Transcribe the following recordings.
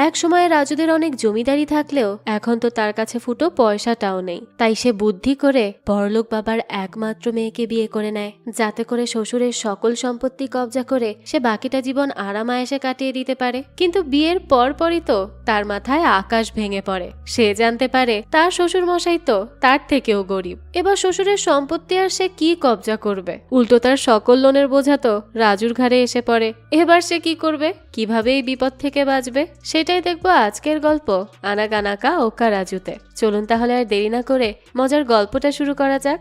এক সময় রাজুদের অনেক জমিদারি থাকলেও এখন তো তার কাছে ফুটো পয়সাটাও নেই। তাই সে বুদ্ধি করে বড়লোক বাবার একমাত্র মেয়েকে বিয়ে করে নেয়, যাতে করে শ্বশুরের সকল সম্পত্তি কবজা করে সে বাকিটা জীবন আরামায়েশে কাটিয়ে দিতে পারে। কিন্তু বিয়ের পরপরই তো তার মাথায় আকাশ ভেঙে পড়ে। সে জানতে পারে তার শ্বশুর মশাই তো তার থেকেও গরিব। এবার শ্বশুরের সম্পত্তি আর সে কি কবজা করবে? উল্টো তার সকল লোনের বোঝা তো রাজুর ঘাড়ে এসে পড়ে। এবার সে কি করবে, কিভাবে এই বিপদ থেকে বাঁচবে, সেটাই দেখবো আজকের গল্প আনাগানাকা ওকা রাজুতে। চলুন তাহলে আর দেরি না করে মজার গল্পটা শুরু করা যাক।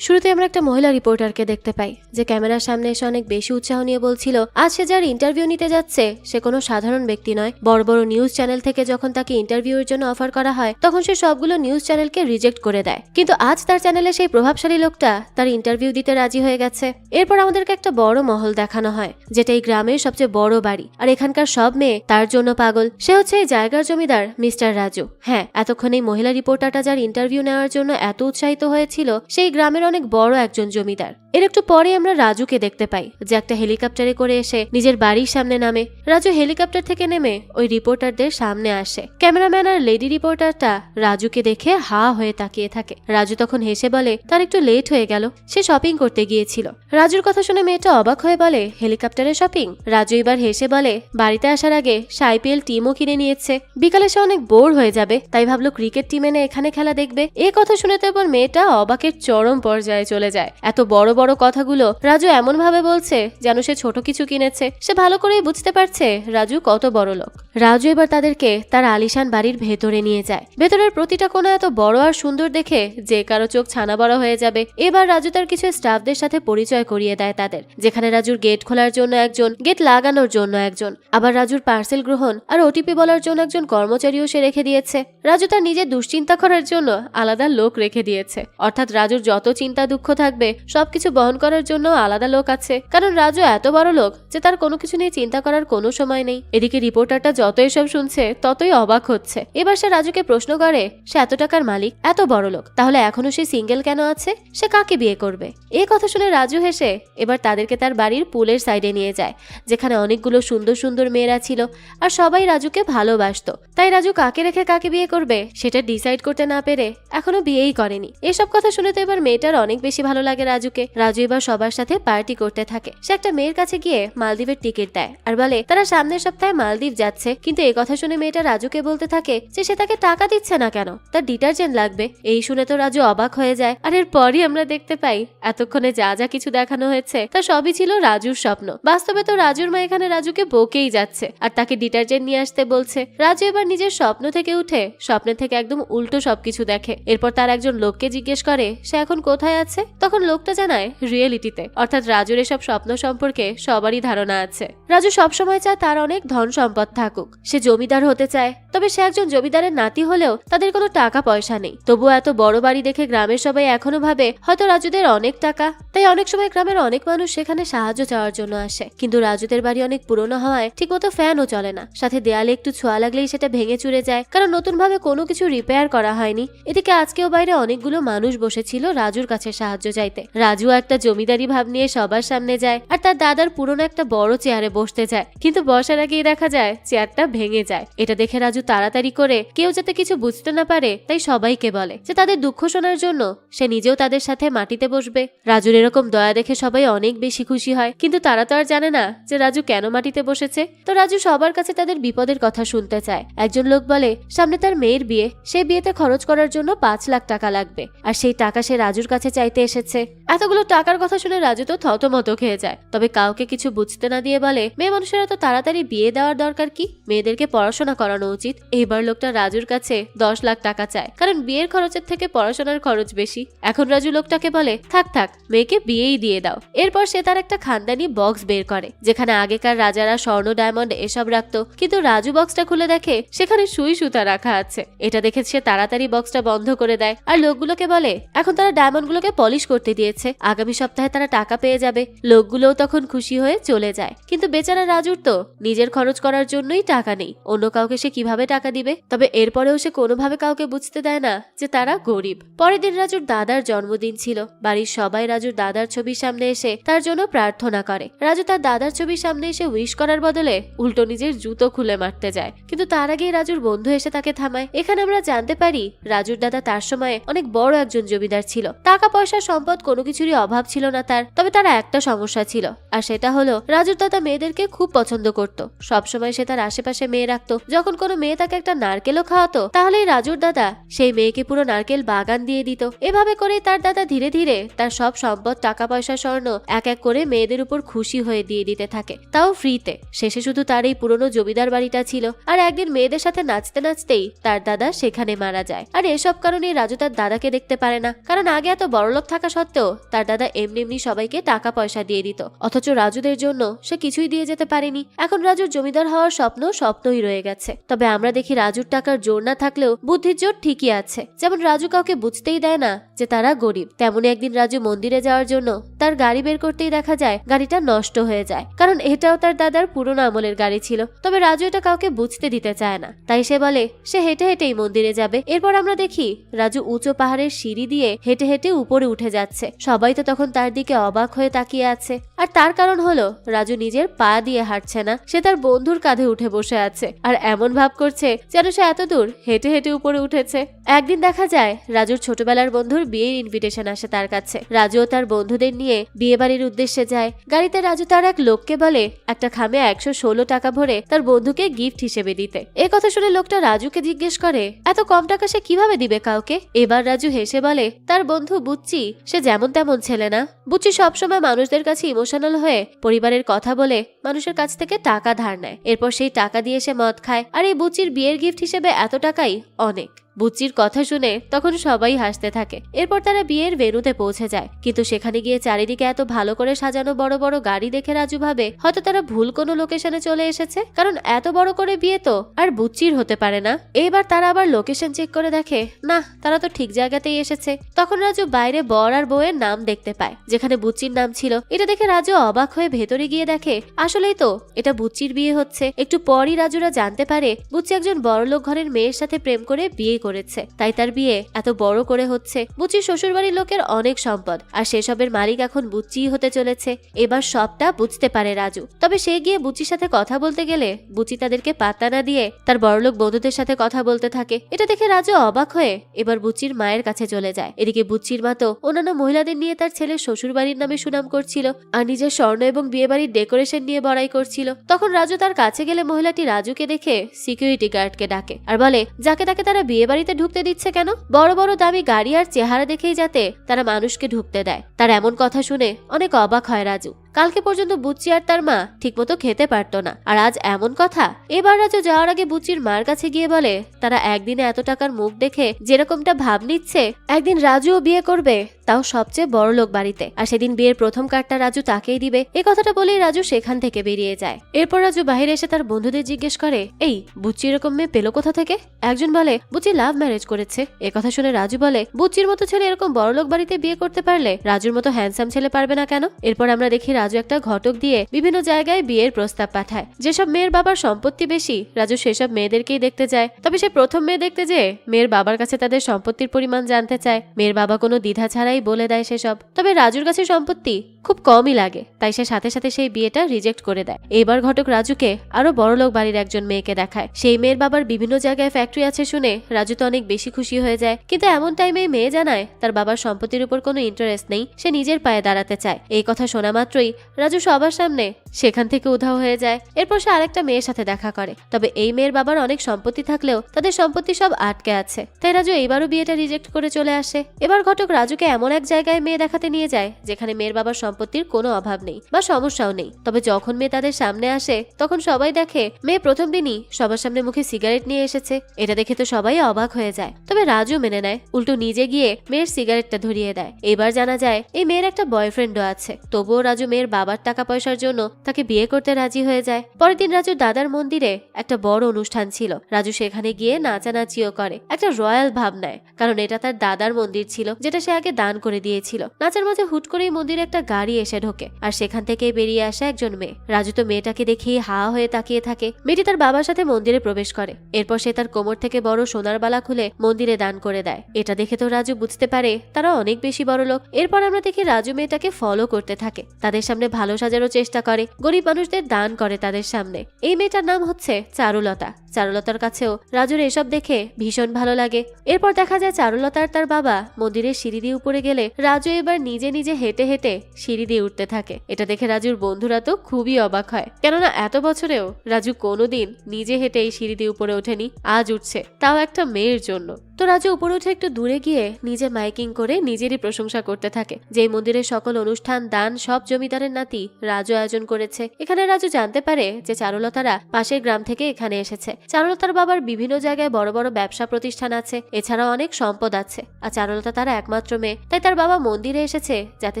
শুরুতে আমরা একটা মহিলা রিপোর্টারকে দেখতে পাই, যে ক্যামেরার সামনে এসে অনেক বেশি উৎসাহ নিয়ে বলছিল আজ সে যার ইন্টারভিউ নিতে যাচ্ছে সে কোনো সাধারণ ব্যক্তি নয়। বড় বড় নিউজ চ্যানেল থেকে যখন তাকে ইন্টারভিউর জন্য অফার করা হয় তখন সে সবগুলো নিউজ চ্যানেলকে রিজেক্ট করে দেয়, কিন্তু আজ তার চ্যানেলে সেই প্রভাবশালী লোকটা তার ইন্টারভিউ দিতে রাজি হয়ে গেছে। এরপর আমাদেরকে একটা বড় মহল দেখানো হয়, যেটা এই গ্রামের সবচেয়ে বড় বাড়ি, আর এখানকার সব মেয়ে তার জন্য পাগল। সে হচ্ছে এই জায়গার জমিদার মিস্টার রাজু। হ্যাঁ, এতক্ষণ এই মহিলা রিপোর্টারটা যার ইন্টারভিউ নেওয়ার জন্য এত উৎসাহিত হয়েছিল সেই গ্রামের অনেক বড় একজন জমিদার। এর একটু পরে আমরা রাজুকে দেখতে পাই, যে একটা হেলিকপ্টারে করে এসে নিজের বাড়ির সামনে নামে। রাজু হেলিকপ্টার থেকে নেমে ওই রিপোর্টারদের সামনে আসে। ক্যামেরাম্যান আর লেডি রিপোর্টারটা রাজুকে দেখে হা হয়ে তাকিয়ে থাকে। রাজু তখন হেসে বলে তার একটু লেট হয়ে গেল, সে শপিং করতে গিয়েছিল। রাজুর কথা শুনে মেয়েটা অবাক হয়ে বলে হেলিকপ্টারে শপিং? রাজু এবার হেসে বলে বাড়িতে আসার আগে সে আইপিএল টিমও কিনে নিয়েছে, বিকালে সে অনেক বোর হয়ে যাবে তাই ভাবলো ক্রিকেট টিম এনে এখানে খেলা দেখবে। এ কথা শুনে তো এবার মেয়েটা অবাকের চরম পর্যায়ে চলে যায়। এত বড় বড় কথাগুলো রাজু এমন ভাবে বলছে যেন সে ছোট কিছু কিনেছে। সে ভালো করেই বুঝতে পারছে রাজু কত বড় লোক। রাজু এবার তাদেরকে তার আলিশান বাড়ির ভেতরে নিয়ে যায়। ভেতরের প্রতিটা কোণা এত বড় আর সুন্দর দেখে যে কারো চোখ ছানা বড় হয়ে যাবে। এবার রাজু তার কিছু স্টাফদের সাথে পরিচয় করিয়ে দেয় তাদের, যেখানে রাজুর গেট খোলার জন্য একজন, গেট লাগানোর জন্য একজন, আবার রাজুর পার্সেল গ্রহণ আর ওটিপি বলার জন্য একজন কর্মচারীও সে রেখে দিয়েছে। রাজু তার নিজের দুশ্চিন্তা করার জন্য আলাদা লোক রেখে দিয়েছে, অর্থাৎ রাজুর যত চিন্তা দুঃখ থাকবে সবকিছু বহন করার জন্য আলাদা লোক আছে। কারণ রাজু এত বড় লোক যে তার কোনো কিছু নিয়ে চিন্তা করার কোনো সময় নেই। এদিকে রিপোর্টারটা যত এসব শুনছে ততই অবাক হচ্ছে। এবার সে রাজুকে প্রশ্ন করে সে এত টাকার মালিক, এত বড় লোক, তাহলে এখনো সে সিঙ্গেল কেন আছে? সে কাকে বিয়ে করবে? এই কথা শুনে রাজু হেসে এবার তাদেরকে তার বাড়ির পুলের সাইডে নিয়ে যায়, যেখানে অনেকগুলো সুন্দর সুন্দর মেয়েরা ছিল আর সবাই রাজুকে ভালোবাসতো। তাই রাজু কাকে রেখে কাকে বিয়ে করবে সেটা ডিসাইড করতে না পেরে এখনো বিয়েই করেনি। এসব কথা শুনে তো এবার মেয়েটার অনেক বেশি ভালো লাগে রাজুকে। রাজু এবার সবার সাথে পার্টি করতে থাকে। সে একটা মেয়ের কাছে গিয়ে মালদ্বীপের টিকিট দেয় আর বলে তারা সামনের সপ্তাহে মালদ্বীপ যাচ্ছে। কিন্তু এই কথা শুনে মেয়েটা রাজুকে বলতে থাকে যে সে তাকে টাকা দিচ্ছে না কেন, তার ডিটারজেন্ট লাগবে। এই শুনে তো রাজু অবাক হয়ে যায়। আর এরপরই আমরা দেখতে পাই এতক্ষণে যা যা কিছু দেখানো হয়েছে তা সবই ছিল রাজুর স্বপ্ন। বাস্তবে তো রাজুর মা এখানে রাজুকে বকেই যাচ্ছে আর তাকে ডিটারজেন্ট নিয়ে আসতে বলছে। রাজু এবার নিজের স্বপ্ন থেকে উঠে স্বপ্নের থেকে একদম উল্টো সবকিছু দেখে। এরপর তার একজন লোককে জিজ্ঞেস করে সে এখন কোথায় আছে। তখন লোকটা জানায় রিয়েলিটিতে, অর্থাৎ রাজুর এসব স্বপ্ন সম্পর্কে সবারই ধারণা আছে। রাজু সবসময় চায় তার অনেক ধন সম্পদ থাকুক, সে জমিদার হতে চায়। তবে সে একজন জমিদারের নাতি হলেও তাদের কোনো টাকা পয়সা নেই। তবুও এত বড় বাড়ি দেখে গ্রামের সবাই এখনো ভাবে হয়তো রাজুদের অনেক টাকা। তাই অনেক সময় গ্রামের অনেক মানুষ সেখানে সাহায্য চাওয়ার জন্য আসে। কিন্তু রাজুদের বাড়ি অনেক পুরনো হওয়ায় ঠিকমতো ফ্যানও চলে না, সাথে দেয়ালে একটু ছোঁয়া লাগলেই সেটা ভেঙে চুরে যায়, কারণ নতুন ভাবে কোনো কিছু রিপেয়ার করা হয়নি। এদিকে আজকেও বাইরে অনেকগুলো মানুষ বসেছিল রাজুর কাছে সাহায্য চাইতে। রাজু একটা জমিদারি ভাব নিয়ে সবার সামনে যায় আর তার দাদার পুরনো একটা বড় চেয়ারে বসতে যায়, কিন্তু বসার আগেই দেখা যায় চেয়ারটা ভেঙে যায়। এটা দেখে রাজু তাড়াতাড়ি করে কেউ যাতে কিছু বুঝতে না পারে তাই সবাইকে বলে যে তাদের দুঃখ শোনার জন্য সে নিজেও তাদের সাথে মাটিতে বসবে। রাজুর এরকম দয়া দেখে সবাই অনেক বেশি খুশি হয়, কিন্তু তারা তো আর জানে না যে রাজু কেন মাটিতে বসেছে। তো রাজু সবার কাছে তাদের বিপদের কথা শুনতে চায়। একজন লোক বলে সামনে তার মেয়ের বিয়ে, সেই বিয়েতে খরচ করার জন্য 5 লাখ টাকা লাগবে আর সেই টাকা সে রাজুর কাছে চাইতে এসেছে। এতগুলো টাকার কথা শুনে রাজু তো থতমত খেয়ে যায়, তবে কাউকে কিছু বুঝতে না দিয়ে বলে মেয়ে মানুষেরা তো তাড়াতাড়ি বিয়ে দেওয়ার দরকার কি, মেয়েদেরকে পড়াশোনা করানো উচিত। এইবার লোকটা রাজুর কাছে 10 লাখ টাকা চায়, কারণ বিয়ের খরচের থেকে পড়াশোনার খরচ বেশি। এখন রাজু লোকটাকে বলে থাক থাক, মেয়েকে বিয়েই দিয়ে দাও। এরপর সে তার একটা খানদানি বক্স বের করে, যেখানে আগেকার রাজারা স্বর্ণ ডায়মন্ড এসব রাখতো। কিন্তু রাজু বক্সটা খুলে দেখে সেখানে সুই সুতা রাখা আছে। এটা দেখে সে তাড়াতাড়ি বক্সটা বন্ধ করে দেয় আর লোকগুলোকে বলে এখন তারা ডায়মন্ড গুলোকে পলিশ করতে দিয়েছে, দিচ্ছে, আগামী সপ্তাহে তারা টাকা পেয়ে যাবে। লোকগুলোও তখন খুশি হয়ে চলে যায়। কিন্তু বেচারা রাজুর তো নিজের খরচ করার জন্যই টাকা নেই, অন্য কাউকে সে কিভাবে টাকা দিবে? তবে এরপরেও সে কোনোভাবে কাউকে বুঝতে দেয় না যে তারা গরিব। পরের দিন রাজুর দাদার জন্মদিন ছিল। বাড়ির সবাই রাজুর দাদার ছবির সামনে এসে তার জন্য প্রার্থনা করে। রাজু তার দাদার ছবির সামনে এসে উইশ করার বদলে উল্টো নিজের জুতো খুলে মারতে যায়, কিন্তু তার আগেই রাজুর বন্ধু এসে তাকে থামায়। এখানে আমরা জানতে পারি রাজুর দাদা তার সময়ে অনেক বড় একজন জমিদার ছিল। টাকা পয়সা সম্পদ কোনো কিছুরই অভাব ছিল না তার। তবে তার একটা সমস্যা ছিল, আর সেটা হলো রাজুর দাদা মেয়েদেরকে খুব পছন্দ করত। সবসময় সে তার আশেপাশে মেয়ে রাখতো। যখন কোনো মেয়ে তাকে একটা নারকেলও খাওয়াতো, তাহলেই রাজুর দাদা সেই মেয়েকে পুরো নারকেল বাগান দিয়ে দিত। এভাবে করে তার দাদা ধীরে ধীরে তার সব সম্পদ, টাকা পয়সা, স্বর্ণ এক এক করে মেয়েদের উপর খুশি হয়ে দিয়ে দিতে থাকে, তাও ফ্রিতে। শেষে শুধু তার এই পুরনো জমিদার বাড়িটা ছিল। আর একদিন মেয়েদের সাথে নাচতে নাচতেই তার দাদা সেখানে মারা যায়। আর এসব কারণে রাজু তার দাদাকে দেখতে পারে না, কারণ আগে এত বড়লোক থাকা সত্ত্বেও তার দাদা এমনি এমনি সবাইকে টাকা পয়সা দিয়ে দিত। অথচ রাজুদের জন্য সে কিছুই দিয়ে যেতে পারেনি। এখন রাজুর জমিদার হওয়ার স্বপ্নই রয়ে গেছে। তবে আমরা দেখি রাজুর টাকার জোর না থাকলেও বুদ্ধির জোর ঠিকই আছে। যেমন রাজু কাউকে বুঝতেই দেয় না যে তারা গরিব। তেমনি একদিন রাজু মন্দিরে যাওয়ার জন্য তার গাড়ি বের করতেই দেখা যায় গাড়িটা নষ্ট হয়ে যায়, কারণ এটাও তার দাদার পুরনো আমলের গাড়ি ছিল। তবে রাজু এটা কাউকে বুঝতে দিতে চায় না, তাই সে বলে সে হেঁটে হেঁটেই মন্দিরে যাবে। এরপর আমরা দেখি রাজু উঁচু পাহাড়ের সিঁড়ি দিয়ে হেঁটে হেঁটে উপরে উঠে যাচ্ছে। সবাই তো তখন তার দিকে অবাক হয়ে তাকিয়ে আছে। আর তার কারণ হলো রাজু নিজের পা দিয়ে হাঁটছে না, সে তার বন্ধুর কাঁধে উঠে বসে আছে আর এমন ভাব করছে যেন সে এত দূর হেঁটে হেঁটে উপরে উঠেছে। একদিন দেখা যায় রাজুর ছোটবেলার বন্ধুর বিয়ের ইনভিটেশন আসে তার কাছে। রাজুও তার বন্ধুদের নিয়ে বিয়ে বাড়ির উদ্দেশ্যে যায়। গাড়িতে রাজু তার এক লোককে বলে একটা খামে 116 টাকা ভরে তার বন্ধুকে গিফট হিসেবে দিতে। এ কথা শুনে লোকটা রাজুকে জিজ্ঞেস করে এত কম টাকা সে কিভাবে দিবে কাউকে? এবার রাজু হেসে বলে তার বন্ধু বুচ্চি সে যেমন তেমন ছেলে না। বুচ্চি সবসময় মানুষদের কাছে ইমোশনাল হয়ে পরিবারের কথা বলে মানুষের কাছ থেকে টাকা ধার নেয়। এরপর সেই টাকা দিয়ে সে মদ খায়। আর এই বুচ্চির বিয়ের গিফট হিসেবে এত টাকাই অনেক। বুচ্চির কথা শুনে তখন সবাই হাসতে থাকে। এরপর তারা বিয়ের ভেন্যুতে পৌঁছে যায়, কিন্তু সেখানে গিয়ে চারিদিকে এত ভালো করে সাজানো বড় বড় গাড়ি দেখে রাজু ভাবে হয়তো তারা ভুল কোনো লোকেশনে চলে এসেছে, কারণ এত বড় করে বিয়ে তো আর বুচ্চির হতে পারে না। এইবার তারা আবার লোকেশন চেক করে দেখে না, তারা তো ঠিক জায়গাতেই এসেছে। তখন রাজু বাইরে বর আর বউয়ের নাম দেখতে পায়, যেখানে বুচ্চির নাম ছিল। এটা দেখে রাজু অবাক হয়ে ভেতরে গিয়ে দেখে আসলেই তো এটা বুচ্চির বিয়ে হচ্ছে। একটু পরই রাজুরা জানতে পারে বুচ্চি একজন বড়লোক ঘরের মেয়ের সাথে প্রেম করে বিয়ে করেছে, তাই তার বিয়ে এত বড় করে হচ্ছে। বুচির শ্বশুরবাড়ির লোকের অনেক সম্পদ, আর সেসবের মালিক এখন বুচিই হতে চলেছে। এবার সবটা বুঝতে পারে রাজু। তবে সে গিয়ে বুচির সাথে কথা বলতে গেলে বুচি তাদেরকে পাত্তা না দিয়ে তার বড়লোক বন্ধুদের সাথে কথা বলতে থাকে। এটা দেখে রাজু অবাক হয়ে এবার বুচির মায়ের কাছে চলে যায়। এদিকে বুচির মা তো অন্যান্য মহিলাদের নিয়ে তার ছেলের শ্বশুরবাড়ির নামে সুনাম করছিল, আর নিজের স্বর্ণ এবং বিয়ে বাড়ির ডেকোরেশন নিয়ে বড়াই করছিল। তখন রাজু তার কাছে গেলে মহিলাটি রাজুকে দেখে সিকিউরিটি গার্ডকে ডাকে আর বলে যাকে তাকে তারা বিয়ে বাড়িতে ঢুকতে দিচ্ছে কেন? বড় বড় দামি গাড়ি আর চেহারা দেখেই যাতে তারা মানুষকে ঢুকতে দেয়। তার এমন কথা শুনে অনেক অবাক হয় রাজু। কালকে পর্যন্ত বুচ্চি আর তার মা ঠিকমতো খেতে পারতো না, আর আজ এমন কথা। এবার রাজু যাওয়ার আগে বুচ্চির মার কাছে গিয়ে বলে তারা একদিনে এত টাকার মুখ দেখে যেরকমটা ভাব নিচ্ছে, একদিন রাজুও বিয়ে করবে, তাও সবচেয়ে বড় লোক বাড়িতে। আর সেদিন বিয়ের প্রথম কার্ডটা রাজু তাকেই দিবে। এই কথাটা বলেই রাজু সেখান থেকে বেরিয়ে যায়। এরপর রাজু বাইরে এসে তার বন্ধুদের জিজ্ঞেস করে এই বুচ্চি এরকম মেয়ে পেলো কোথা থেকে? একজন বলে বুচ্চি লাভ ম্যারেজ করেছে। এ কথা শুনে রাজু বলে বুচ্চির মতো ছেলে এরকম বড়লোক বাড়িতে বিয়ে করতে পারলে রাজুর মতো হ্যান্ডসাম ছেলে পারবে না কেন? এরপর আমরা দেখি রাজু একটা ঘটক দিয়ে বিভিন্ন জায়গায় বিয়ের প্রস্তাব পাঠায়। যেসব মেয়ের বাবার সম্পত্তি বেশি রাজু সেসব মেয়েদেরকেই দেখতে যায়। তবে সে প্রথম মেয়ে দেখতে যেয়ে মেয়ের বাবার কাছে তাদের সম্পত্তির পরিমাণ জানতে চায়। মেয়ের বাবা কোনো দ্বিধা ছাড়াই বলে দেয় সেসব। তবে রাজুর কাছে সম্পত্তি খুব কমই লাগে, তাই সে সাথে সাথে সেই বিয়েটা রিজেক্ট করে দেয়। এবার ঘটক রাজুকে আরো বড়লোক বাড়ির একজন মেয়েকে দেখায়। সেই মেয়ের বাবার বিভিন্ন জায়গায় ফ্যাক্টরি আছে শুনে রাজু তো অনেক বেশি খুশি হয়ে যায়। কিন্তু এমন টাইমে মেয়ে জানায় তার বাবার সম্পত্তির উপর কোনো ইন্টারেস্ট নেই, সে নিজের পায়ে দাঁড়াতে চায়। এই কথা শোনা মাত্রই রাজু সবার সামনে সেখান থেকে উধাও হয়ে যায়। এরপর সে আরেকটা মেয়ের সাথে দেখা করে। তবে এই মেয়ের বাবার অনেক সম্পত্তি থাকলেও তাদের সম্পত্তি সব আটকে আছে, তাই রাজু এইবারও বিয়েটা রিজেক্ট করে চলে আসে। এবার ঘটক রাজুকে এমন এক জায়গায় মেয়ে দেখাতে নিয়ে যায় যেখানে মেয়ের বাবার সম্পত্তির কোনো অভাব নেই বা সমস্যাও নেই। তবে যখন মেয়ে তাদের সামনে আসে তখন সবাই দেখে মেয়ে প্রথম দিনই সবার সামনে মুখে সিগারেট নিয়ে এসেছে। এটা দেখে তো সবাই অবাক হয়ে যায়। তবে রাজু মেনে নেয়, উল্টো নিজে গিয়ে মেয়ের সিগারেটটা ধরিয়ে দেয়। এবার জানা যায় এই মেয়ের একটা বয়ফ্রেন্ডও আছে। তবুও রাজু মেয়ের মেয়ের বাবার টাকা পয়সার জন্য তাকে বিয়ে করতে রাজি হয়ে যায়। পরের দিন রাজুর দাদার মন্দিরে একটা বড় অনুষ্ঠান ছিল। রাজু সেখানে গিয়ে নাচানাচিও করে, একটা রয়্যাল ভাব নেয়, কারণ এটা তার দাদার মন্দির ছিল যেটা সে আগে দান করে দিয়েছিল। নাচার মাঝে হুট করেই মন্দিরে একটা গাড়ি এসে ঢোকে, আর সেখান থেকে বেরিয়ে আসে একজন মেয়ে। রাজু তো মেয়েটাকে দেখেই হা হয়ে তাকিয়ে থাকে। মেয়েটি তার বাবার সাথে মন্দিরে প্রবেশ করে। এরপর সে তার কোমর থেকে বড় সোনার বালা খুলে মন্দিরে দান করে দেয়। এটা দেখে তো রাজু বুঝতে পারে তারা অনেক বেশি বড় লোক। এরপর আমরা দেখি রাজু মেয়েটাকে ফলো করতে থাকে, তাদের সামনে ভালো সাজারও চেষ্টা করে, গরিব মানুষদের দান করে তাদের সামনে। এই মেয়েটার নাম হচ্ছে চারুলতা। চারুলতার কাছেও রাজুর এসব দেখে ভীষণ ভালো লাগে। এরপর দেখা যায় চারুলতার তার বাবা মন্দিরের সিঁড়ি দিয়ে উপরে গেলে রাজু এবার নিজে নিজে হেঁটে হেঁটে সিঁড়ি দিয়ে উঠতে থাকে। এটা দেখে রাজুর বন্ধুরা তো খুবই অবাক হয়, কেননা এত বছরেও রাজু কোনোদিন নিজে হেঁটে এই সিঁড়ি দিয়ে উপরে ওঠেনি, আজ উঠছে, তাও একটা মেয়ের জন্য। তো রাজু উপরে উঠে একটু দূরে গিয়ে নিজে মাইকিং করে নিজেরই প্রশংসা করতে থাকে যে এই মন্দিরের সকল অনুষ্ঠান দান সব জমিদারের নাতি রাজু আয়োজন করেছে। এখানে রাজু জানতে পারে যে চারুলতারা পাশের গ্রাম থেকে এখানে এসেছে। চারুলতার বাবার বিভিন্ন জায়গায় বড় বড় ব্যবসা প্রতিষ্ঠান আছে, এছাড়াও অনেক সম্পদ আছে। আর চারুলতা তার একমাত্র মেয়ে, তাই তার বাবা মন্দিরে এসেছে যাতে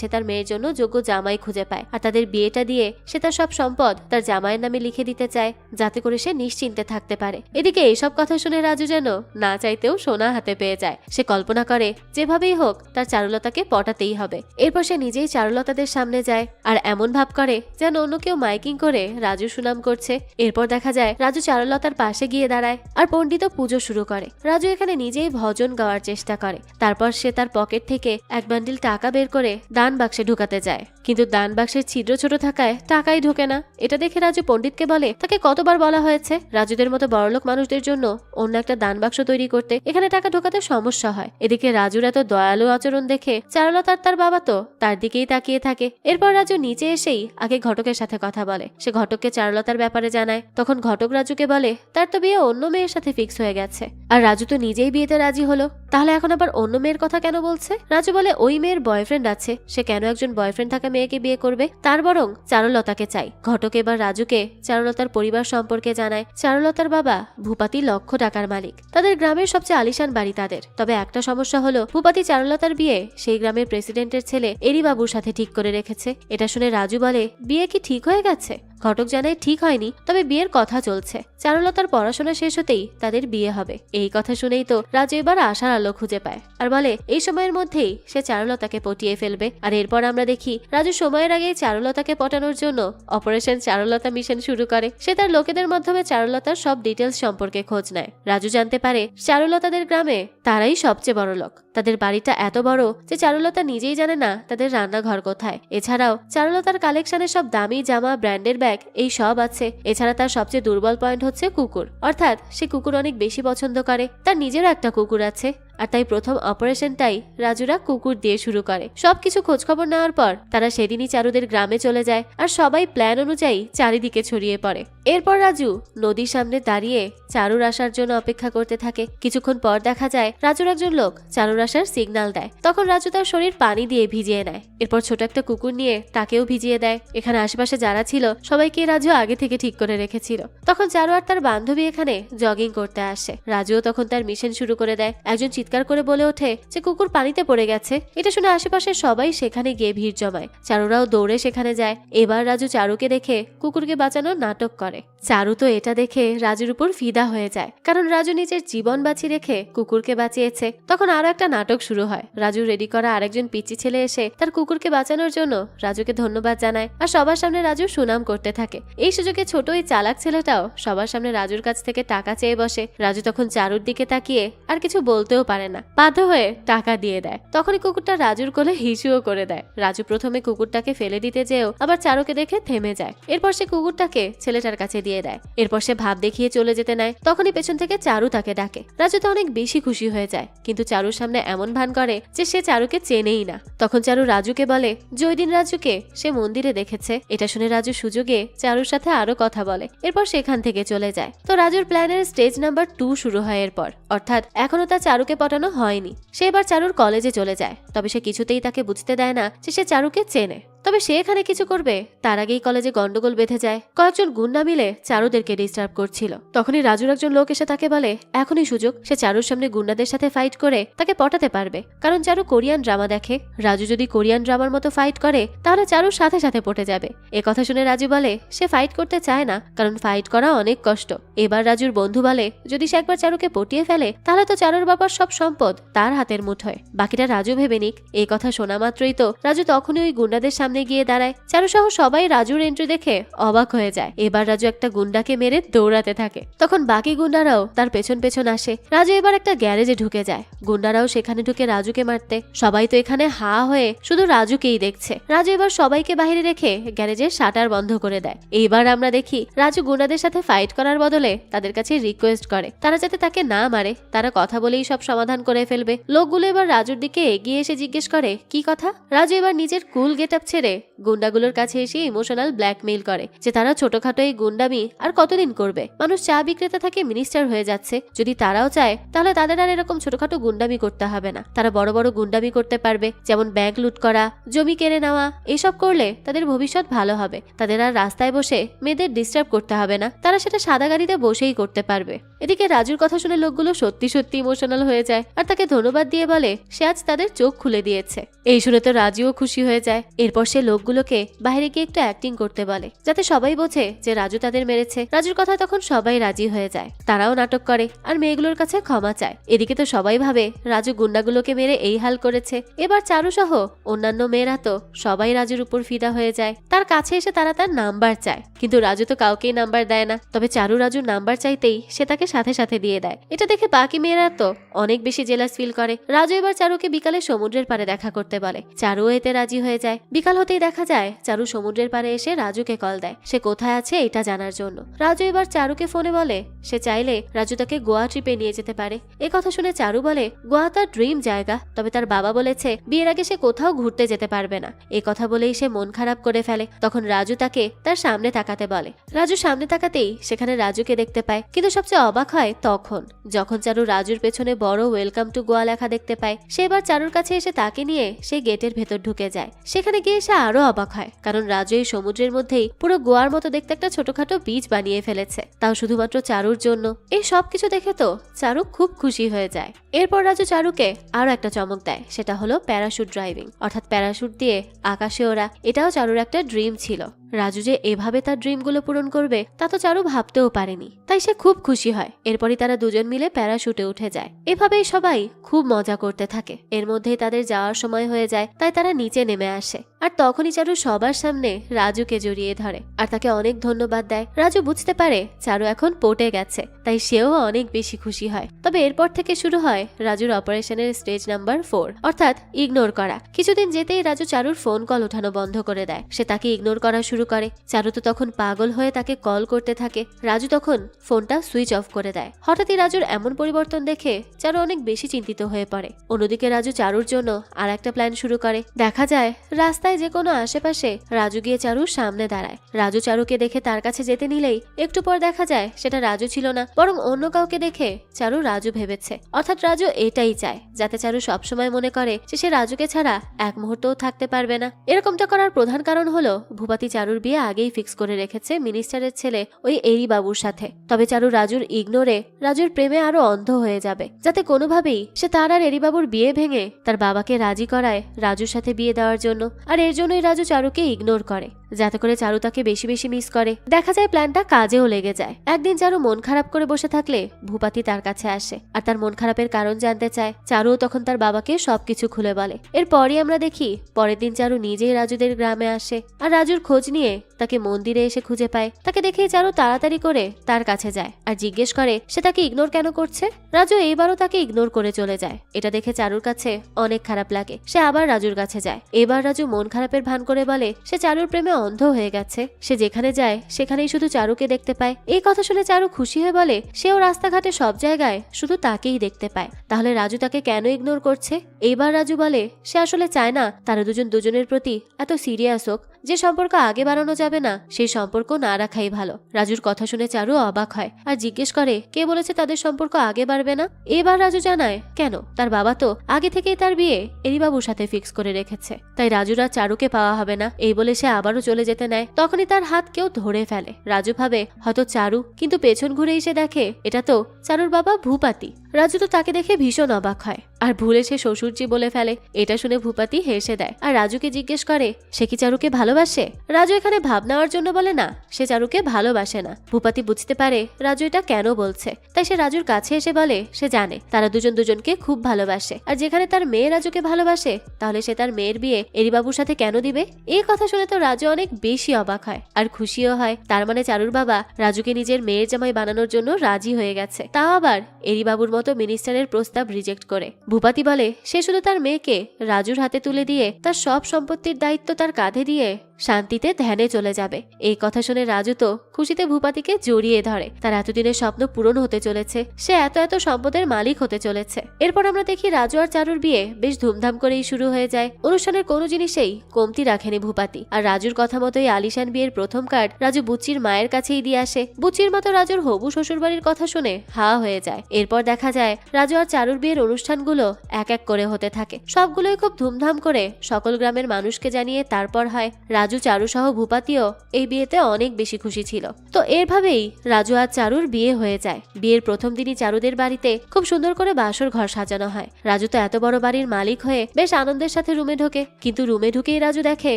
সে তার মেয়ের জন্য যোগ্য জামাই খুঁজে পায়। আর তাদের বিয়েটা দিয়ে সে তার সব সম্পদ তার জামাইয়ের নামে লিখে দিতে চায়, যাতে করে সে নিশ্চিন্তে থাকতে পারে। এদিকে এইসব কথা শুনে রাজু যেন না চাইতেও সোনা হাতে পেয়ে যায়। সে কল্পনা করে যেভাবেই হোক তার চারুলতাকে পটাতেই হবে। এরপর সে নিজেই চারুলতাদের সামনে যায় আর এমন ভাব করে যেন অন্য কেউ মাইকিং করে রাজু সুনাম করছে। এরপর দেখা যায় রাজু চারুলতার পাশে গিয়ে দাঁড়ায় আর পণ্ডিত পুজো শুরু করে। রাজু এখানে নিজেই ভজন গাওয়ার চেষ্টা করে। তারপর সে তার পকেট থেকে এক বান্ডিল টাকা বের করে দান বাক্সে ঢুকাতে যায়, কিন্তু দান বাক্সের ছিদ্র ছোট থাকায় টাকাই ঢোকে না। এটা দেখে রাজু পণ্ডিতকে বলে তাকে কতবার বলা হয়েছে রাজুদের মতো বড়লোক মানুষদের জন্য অন্য একটা দান বাক্স তৈরি করতে, এখানে টাকা ঢোকাতে সমস্যা হয়। এদিকে রাজুর এত দয়ালু আচরণ দেখে চারুলতার তার বাবা তো তার দিকেই তাকিয়ে থাকে। এরপর রাজু নিচে এসেই আগে ঘটকের সাথে কথা বলে। সে ঘটককে চারুলতার ব্যাপারে জানায়। তখন ঘটক রাজুকে বলে তার তো বিয়ে অন্য মেয়ের সাথে ফিক্স হয়ে গেছে, আর রাজু তো নিজেই বিয়েতে রাজি হলো, তাহলে এখন আবার অন্য মেয়ের কথা কেন বলছে? রাজু বলে ওই মেয়ের বয়ফ্রেন্ড আছে, সে কেন একজন বয়ফ্রেন্ড থাকা মেয়েকে বিয়ে করবে, তার বরং চারুলতাকে চাই। ঘটক এবার রাজুকে চারুলতার পরিবার সম্পর্কে জানায়। চারুলতার বাবা ভূপাতি লক্ষ টাকার মালিক, তাদের গ্রামের সবচেয়ে আলিশান বাড়ি তাদের। তবে একটা সমস্যা হলো ভূপাতি চারুলতার বিয়ে সেই গ্রামের প্রেসিডেন্টের ছেলে এরি বাবুর সাথে ঠিক করে রেখেছে। এটা শুনে রাজু বলে বিয়ে কি ঠিক হয়ে গেছে? ঘটক জানায় ঠিক হয়নি, তবে বিয়ের কথা চলছে। চারুলতার পড়াশোনা শেষ হতেই তাদের বিয়ে হবে। এই কথা শুনেই তো রাজু এবার আশার আলো খুঁজে পায় আর বলে এই সময়ের মধ্যেই সে চারুলতাকে পটিয়ে ফেলবে। আর এরপর আমরা দেখি রাজু সময়ের আগেই চারুলতাকে পটানোর জন্য অপারেশন চারুলতা মিশন শুরু করে। সে তার লোকেদের মাধ্যমে চারুলতার সব ডিটেলস সম্পর্কে খোঁজ নেয়। রাজু জানতে পারে চারুলতাদের গ্রামে তারাই সবচেয়ে বড় লোক। তাদের বাড়িটা এত বড় যে চারুলতা নিজেই জানে না তাদের রান্নাঘর কোথায়। এছাড়াও চারুলতার কালেকশনে সব দামি জামা, ব্র্যান্ডের ব্যাগ এই সব আছে। এছাড়া তার সবচেয়ে দুর্বল পয়েন্ট হচ্ছে কুকুর, অর্থাৎ সে কুকুর অনেক বেশি পছন্দ করে। তার নিজেরও একটা কুকুর আছে, আর তাই প্রথম অপারেশনটাই রাজুরা কুকুর দিয়ে শুরু করে। সবকিছু খোঁজখবর নেওয়ার পর তারা সেদিনই চারুদের গ্রামে চলে যায় আর সবাই প্ল্যান অনুযায়ী চারিদিকে ছড়িয়ে পড়ে। এরপর রাজু নদীর সামনে দাঁড়িয়ে চারুর আসার জন্য অপেক্ষা করতে থাকে। কিছুক্ষণ পর দেখা যায় রাজুর একজন লোক চারুর আসার সিগন্যাল দেয়। তখন রাজু তার শরীর পানি দিয়ে ভিজিয়ে নেয়। এরপর ছোট একটা কুকুর নিয়ে তাকেও ভিজিয়ে দেয়। এখানে আশেপাশে যারা ছিল সবাইকে রাজু আগে থেকে ঠিক করে রেখেছিল। তখন চারু আর তার বান্ধবী এখানে জগিং করতে আসে। রাজুও তখন তার মিশন শুরু করে দেয়। একজন চিৎকার করে বলে ওঠে যে কুকুর পানিতে পড়ে গেছে। এটা শুনে আশেপাশের সবাই সেখানে গিয়ে ভিড় জমায়। চারুরাও দৌড়ে সেখানে যায়। এবার রাজু চারুকে দেখে কুকুরকে বাঁচানোর নাটক করে। চারু তো এটা দেখে রাজুর উপর ফিদা হয়ে যায়, কারণ রাজু নিজের জীবন বাঁচিয়ে রেখে কুকুরকে বাঁচিয়েছে। তখন আরো একটা নাটক শুরু হয়। রাজু রেডি করা আরেকজন পিচ্চি ছেলে এসে তার কুকুরকে বাঁচানোর জন্য রাজুকে ধন্যবাদ জানায় আর সবার সামনে রাজু সুনাম করতে থাকে। এই সুযোগে ছোট ওই চালাক ছেলেটাও সবার সামনে রাজুর কাছ থেকে টাকা চেয়ে বসে। রাজু তখন চারুর দিকে তাকিয়ে আর কিছু বলতেও পারে না, বাধ্য হয়ে টাকা দিয়ে দেয়। তখনই কুকুরটা রাজুর কোলে হিসুও করে দেয়। রাজু প্রথমে কুকুরটাকে ফেলে দিতে যেও আবার চারুকে দেখে থেমে যায়। এরপর সে কুকুরটাকে ছেলেটার কাছে দিয়ে দেয়। এরপর সে ভাব দেখিয়ে চলে যেতে নেয়। তখনই পেছন থেকে চারু তাকে ডাকে। রাজু তো অনেক বেশি খুশি হয়ে যায়, কিন্তু চারুর সামনে এমন ভান করে যে সে চারুকে চেনেই না। তখন চারু রাজুকে বলে যে ওই দিন রাজুকে সে মন্দিরে দেখেছে। এটা শুনে রাজু সুযোগে চারুর সাথে আরো কথা বলে। এরপর সেখান থেকে চলে যায়। তো রাজুর প্ল্যানের স্টেজ নাম্বার 2 শুরু হয় এরপর, অর্থাৎ এখনো তার চারুকে পটানো হয়নি। সে এবার চারুর কলেজে চলে যায়, তবে সে কিছুতেই তাকে বুঝতে দেয় না যে সে চারুকে চেনে। তবে সে এখানে কিছু করবে তার আগেই কলেজে গন্ডগোল বেঁধে যায়। কয়েকজন গুন্ডা মিলে চারুদেরকে ডিস্টার্ব করছিল। তখনই রাজুর একজন লোক এসে তাকে বলে এখনই সুযোগ, সে চারুর সামনে গুন্ডাদের সাথে ফাইট করে তাকে পটাতে পারবে, কারণ চারু কোরিয়ান ড্রামা দেখে। রাজু যদি কোরিয়ান ড্রামার মতো ফাইট করে তাহলে চারুর সাথে সাথে পটে যাবে। কথা শুনে রাজু বলে সে ফাইট করতে চায় না, কারণ ফাইট করা অনেক কষ্ট। এবার রাজুর বন্ধু বলে যদি সে একবার চারুকে পটিয়ে ফেলে তাহলে তো চারুর বাবার সব সম্পদ তার হাতের মুঠোয়, বাকিটা রাজু ভেবে নিক। কথা শোনা মাত্রই তো রাজু তখনই ওই গুন্ডাদের সামনে গিয়ে দাঁড়ায়। চারু সহ সবাই রাজুর এন্ট্রি দেখে অবাক হয়ে যায়। এবার রাজু একটা গুন্ডাকে মেরে দৌড়াতে থাকে। তখন বাকি গুন্ডারাও তার পেছন পেছন আসে। রাজু এবার একটা গ্যারেজে ঢুকে যায়। গুন্ডারাও সেখানে ঢুকে রাজুকে মারতে। সবাই তো এখানে হা হয়ে শুধু রাজুকেই দেখছে। রাজু এবার সবাইকে বাইরে রেখে গ্যারেজের শাটার বন্ধ করে দেয়। এইবার আমরা দেখি রাজু গুন্ডাদের সাথে ফাইট করার বদলে তাদের কাছে রিকোয়েস্ট করে তারা যাতে তাকে না মারে, তারা কথা বলেই সব সমাধান করে ফেলবে। লোকগুলো এবার রাজুর দিকে এগিয়ে এসে জিজ্ঞেস করে কি কথা। রাজু এবার নিজের কুল গেট আপ ছেড়ে গুন্ডাগুলোর কাছে এসে ইমোশনাল ব্ল্যাকমেইল করে যে তারা ছোটখাটো এই গুন্ডামি আর কতদিন করবে। মানুষ চা বিক্রেতা থেকে মিনিস্টার হয়ে যাচ্ছে, যদি তারাও চায় তাহলে তাদের আর এরকম ছোটখাটো গুন্ডামি করতে হবে না। তারা বড় বড় গুন্ডামি করতে পারবে, যেমন ব্যাংক লুট করা, জমি কেড়ে নেওয়া। এসব করলে তাদের ভবিষ্যৎ ভালো হবে। তাদের আর রাস্তায় বসে মেয়েদের ডিস্টার্ব করতে হবে না, তারা সেটা সাদা গাড়িতে বসেই করতে পারবে। এদিকে রাজুর কথা শুনে লোকগুলো সত্যি সত্যি ইমোশনাল হয়ে যায় আর তাকে ধন্যবাদ দিয়ে বলে সে আজ তাদের চোখ খুলে দিয়েছে। এই শুনে তো রাজুও খুশি হয়ে যায়। এরপর সে লোকগুলোকে বাইরে গিয়ে একটু অ্যাক্টিং করতে বলে যাতে সবাই বোঝে যে রাজু তাদের মেরেছে। রাজুর কথা তখন সবাই রাজি হয়ে যায়। তারাও নাটক করে আর মেয়েগুলোর কাছে ক্ষমা চায়। এদিকে তো সবাই ভাবে রাজু গুন্ডাগুলোকে মেরে এই হাল করেছে। এবার চারু সহ অন্যান্য মেয়েরা তো সবাই রাজুর উপর ফিদা হয়ে যায়। তার কাছে এসে তারা তার নাম্বার চায়, কিন্তু রাজু তো কাউকেই নাম্বার দেয় না। তবে চারু রাজুর নাম্বার চাইতেই সে তাকে সাথে সাথে দিয়ে দেয়। এটা দেখে বাকি মেয়েরা তো অনেক বেশি জেলাস ফিল করে। রাজু এবার চারুকে বিকালে সমুদ্রের পাড়ে দেখা করতে বলে। চারুও এতে রাজি হয়ে যায়। বিকাল হতেই দেখা যায় চারু সমুদ্রের পাড়ে এসে রাজুকে কল দেয় সে কোথায় আছে এটা জানার জন্য। রাজু এবার চারুকে ফোনে বলে সে চাইলে রাজু তাকে গোয়া ট্রিপে নিয়ে যেতে পারে। কথা শুনে চারু বলে গোয়া তার ড্রিম জায়গা, তবে তার বাবা বলেছে বিয়ের আগে সে কোথাও ঘুরতে যেতে পারবে না। কথা বলেই সে মন খারাপ করে ফেলে। তখন রাজু তাকে তার সামনে তাকাতে বলে। রাজু সামনে তাকাতেই সেখানে রাজুকে দেখতে পায়, কিন্তু সবচেয়ে অবাক হয় তখন যখন চারু রাজুর পেছনে বড় ওয়েলকাম টু গোয়া লেখা দেখতে পায়। সে এবার চারুর কাছে এসে তাকে নিয়ে সে গেটের ভেতর ঢুকে যায়। সেখানে গিয়ে সে আরো অবাক হয়, কারণ রাজু এই সমুদ্রের মধ্যেই পুরো গোয়ার মতো দেখতে একটা ছোটখাটো বিচ বানিয়ে ফেলেছে, তাও শুধুমাত্র চারুর জন্য। এই সব কিছু দেখে তো চারু খুব খুশি হয়ে যায়। এরপর রাজু চারুকে আরো একটা চমক দেয়, সেটা হলো প্যারাশুট ড্রাইভিং, অর্থাৎ প্যারাশুট দিয়ে আকাশে ওড়া। এটাও চারুর একটা ড্রিম ছিল। রাজু যে এভাবে তার ড্রিমগুলো পূরণ করবে তা তো চারু ভাবতেও পারেনি, তাই সে খুব খুশি হয়। এরপরই তারা দুজন মিলে প্যারাশুটে উঠে যায়। এভাবেই সবাই খুব মজা করতে থাকে। এর মধ্যেই তাদের যাওয়ার সময় হয়ে যায়, তাই তারা নিচে নেমে আসে। আর তখনই চারু সবার সামনে রাজুকে জড়িয়ে ধরে আর তাকে অনেক ধন্যবাদ দেয়। রাজু বুঝতে পারে চারু এখন পটে গেছে, তাই সেও অনেক বেশি খুশি হয়। তবে এরপর থেকে শুরু হয় রাজুর অপারেশনের স্টেজ নাম্বার 4, অর্থাৎ ইগনোর করা। কিছুদিন যেতেই রাজু চারুর ফোন কল ওঠানো বন্ধ করে দেয়। সে তাকে ইগনোর করা শুরু করে। চারু তো তখন পাগল হয়ে তাকে কল করতে থাকে। রাজু তখন ফোনটা সুইচ অফ করে দেয়। হঠাৎই রাজুর এমন পরিবর্তন দেখে চারু অনেক বেশি চিন্তিত হয়ে পড়ে। অন্যদিকে রাজু চারুর জন্য আর একটা প্ল্যান শুরু করে। দেখা যায় রাস্তায় যে কোনো আশেপাশে রাজু গিয়ে চারুর সামনে দাঁড়ায়। রাজু চারুকে দেখে তার কাছে যেতে নিলেই একটু পর দেখা যায় সেটা রাজু ছিল না, বরং অন্য কাউকে দেখে চারু রাজু ভেবেছে। অর্থাৎ রাজু এটাই চায় যাতে চারু সবসময় মনে করে যে সে রাজুকে ছাড়া এক মুহূর্তও থাকতে পারবে না। এরকমটা করার প্রধান কারণ হলো ভূপাতি চারুর বিয়ে আগেই ফিক্স করে রেখেছে মিনিস্টারের ছেলে ওই এরি বাবুর সাথে। তবে চারু রাজুর ইগনোরে রাজুর প্রেমে আরো অন্ধ হয়ে যাবে, যাতে কোনোভাবেই সে তার আর এরি বাবুর বিয়ে ভেঙে তার বাবাকে রাজি করায় রাজুর সাথে বিয়ে দেওয়ার জন্য। আর এর জন্যই রাজু চারুকে ইগনোর করে, যাতে করে চারু তাকে বেশি বেশি মিস করে। দেখা যায় প্ল্যানটা কাজেও লেগে যায়। একদিন চারু মন খারাপ করে বসে থাকলে ভূপাতি তার কাছে আসে আর তার মন খারাপের কারণ জানতে চায়। চারুও তখন তার বাবাকে সবকিছু খুলে বলে। এরপরই আমরা দেখি পরের দিন চারু নিজেই রাজুদের গ্রামে আসে আর রাজুর খোঁজ নিয়ে তাকে মন্দিরে এসে খুঁজে পায়। তাকে দেখেই চারু তাড়াতাড়ি করে তার কাছে যায় আর জিজ্ঞেস করে সে তাকে ইগনোর কেন করছে। রাজু এইবারও তাকে ইগনোর করে চলে যায়। এটা দেখে চারুর কাছে অনেক খারাপ লাগে। সে আবার রাজুর কাছে যায়। এবার রাজু মন খারাপের ভান করে বলে সে চারুর প্রেমে অন্ধ হয়ে গেছে, সে যেখানে যায় সেখানেই শুধু চারুকে দেখতে পায়। এই কথা শুনে চারু খুশি হয়ে বলে সেও রাস্তাঘাটে সব জায়গায় শুধু তাকেই দেখতে পায়, তাহলে রাজু তাকে কেন ইগনোর করছে। এইবার রাজু বলে সে আসলে চায় না তারা দুজন দুজনের প্রতি এত সিরিয়াস হোক, যে সম্পর্ক আগে বাড়ানো যাবে না সেই সম্পর্ক না রাখাই ভালো। রাজুর কথা শুনে চারু অবাক হয় আর জিজ্ঞেস করে কে বলেছে তাদের সম্পর্ক আগে বাড়বে না। এবার রাজু জানায় কেন, তার বাবা তো আগে থেকেই তার বিয়ে এরিবাবুর সাথে ফিক্স করে রেখেছে, তাই রাজুর আর চারুকে পাওয়া হবে না। এই বলে সে আবারও চলে যেতে নেয়, তখনই তার হাত কেউ ধরে ফেলে। রাজু ভাবে হয়তো চারু, কিন্তু পেছন ঘুরে এসে দেখে এটা তো চারুর বাবা ভূপাতি। রাজু তো তাকে দেখে ভীষণ অবাক হয় আর ভুলে সে শ্বশুরজি বলে ফেলে। এটা শুনে ভূপাতি হেসে দেয় আর রাজুকে জিজ্ঞেস করে সে কি চারুকে ভালোবাসে। রাজু এখানে ভাব নেওয়ার জন্য বলে না, সে চারুকে ভালোবাসে না। ভূপাতি বুঝতে পারে রাজু এটা কেন বলছে, তাই সে রাজুর কাছে এসে বলে সে জানে তারা দুজন দুজনকে খুব ভালোবাসে, আর যেখানে তার মেয়ে রাজুকে ভালোবাসে তাহলে সে তার মেয়ের বিয়ে এরিবাবুর সাথে কেন দিবে। এই কথা শুনে তো রাজু অনেক বেশি অবাক হয় আর খুশিও হয়। তার মানে চারুর বাবা রাজুকে নিজের মেয়ের জামাই বানানোর জন্য রাজি হয়ে গেছে, তাও আবার এরিবাবুর মতো মিনিস্টারের প্রস্তাব রিজেক্ট করে। ভূপাতি বলে সে শুধু তার মেয়েকে রাজুর হাতে তুলে দিয়ে তার সব সম্পত্তির দায়িত্ব তার কাঁধে দিয়ে শান্তিতে ধ্যানে চলে যাবে। এই কথা শুনে রাজু তো খুশিতে ভূপাতিকে জড়িয়ে ধরে, তার এতদিনের স্বপ্ন পূরণ হতে চলেছে, সে এত এত সম্পদের মালিক হতে চলেছে। এরপর আমরা দেখি রাজু আর চারুর বিয়ে বেশ ধুমধাম করেই শুরু হয়ে যায়। অনুষ্ঠানের কোনো জিনিসেই কমতি রাখেনি ভূপাতি, আর রাজুর কথা মতোই আলিশান বিয়ের প্রথম কার্ড রাজু বুচির মায়ের কাছেই দিয়ে আসে। বুচির মতো রাজুর হবু শ্বশুরবাড়ির কথা শুনে হা হয়ে যায়। এরপর দেখা যায় রাজু আর চারুর বিয়ের অনুষ্ঠানগুলো এক এক করে হতে থাকে, সবগুলোই খুব ধুমধাম করে সকল গ্রামের মানুষকে জানিয়ে তারপর হয়। রাজু, চারু সহ ভূপাতিও এই বিয়েতে অনেক বেশি খুশি ছিল। তো এরভাবেই রাজু আর চারুর বিয়ে হয়ে যায়। বিয়ের প্রথম দিনই চারুদের বাড়িতে খুব সুন্দর করে বাসর ঘর সাজানো হয়। রাজু তো এত বড় বাড়ির মালিক হয়ে বেশ আনন্দের সাথে রুমে ঢোকে, কিন্তু রুমে ঢুকেই রাজু দেখে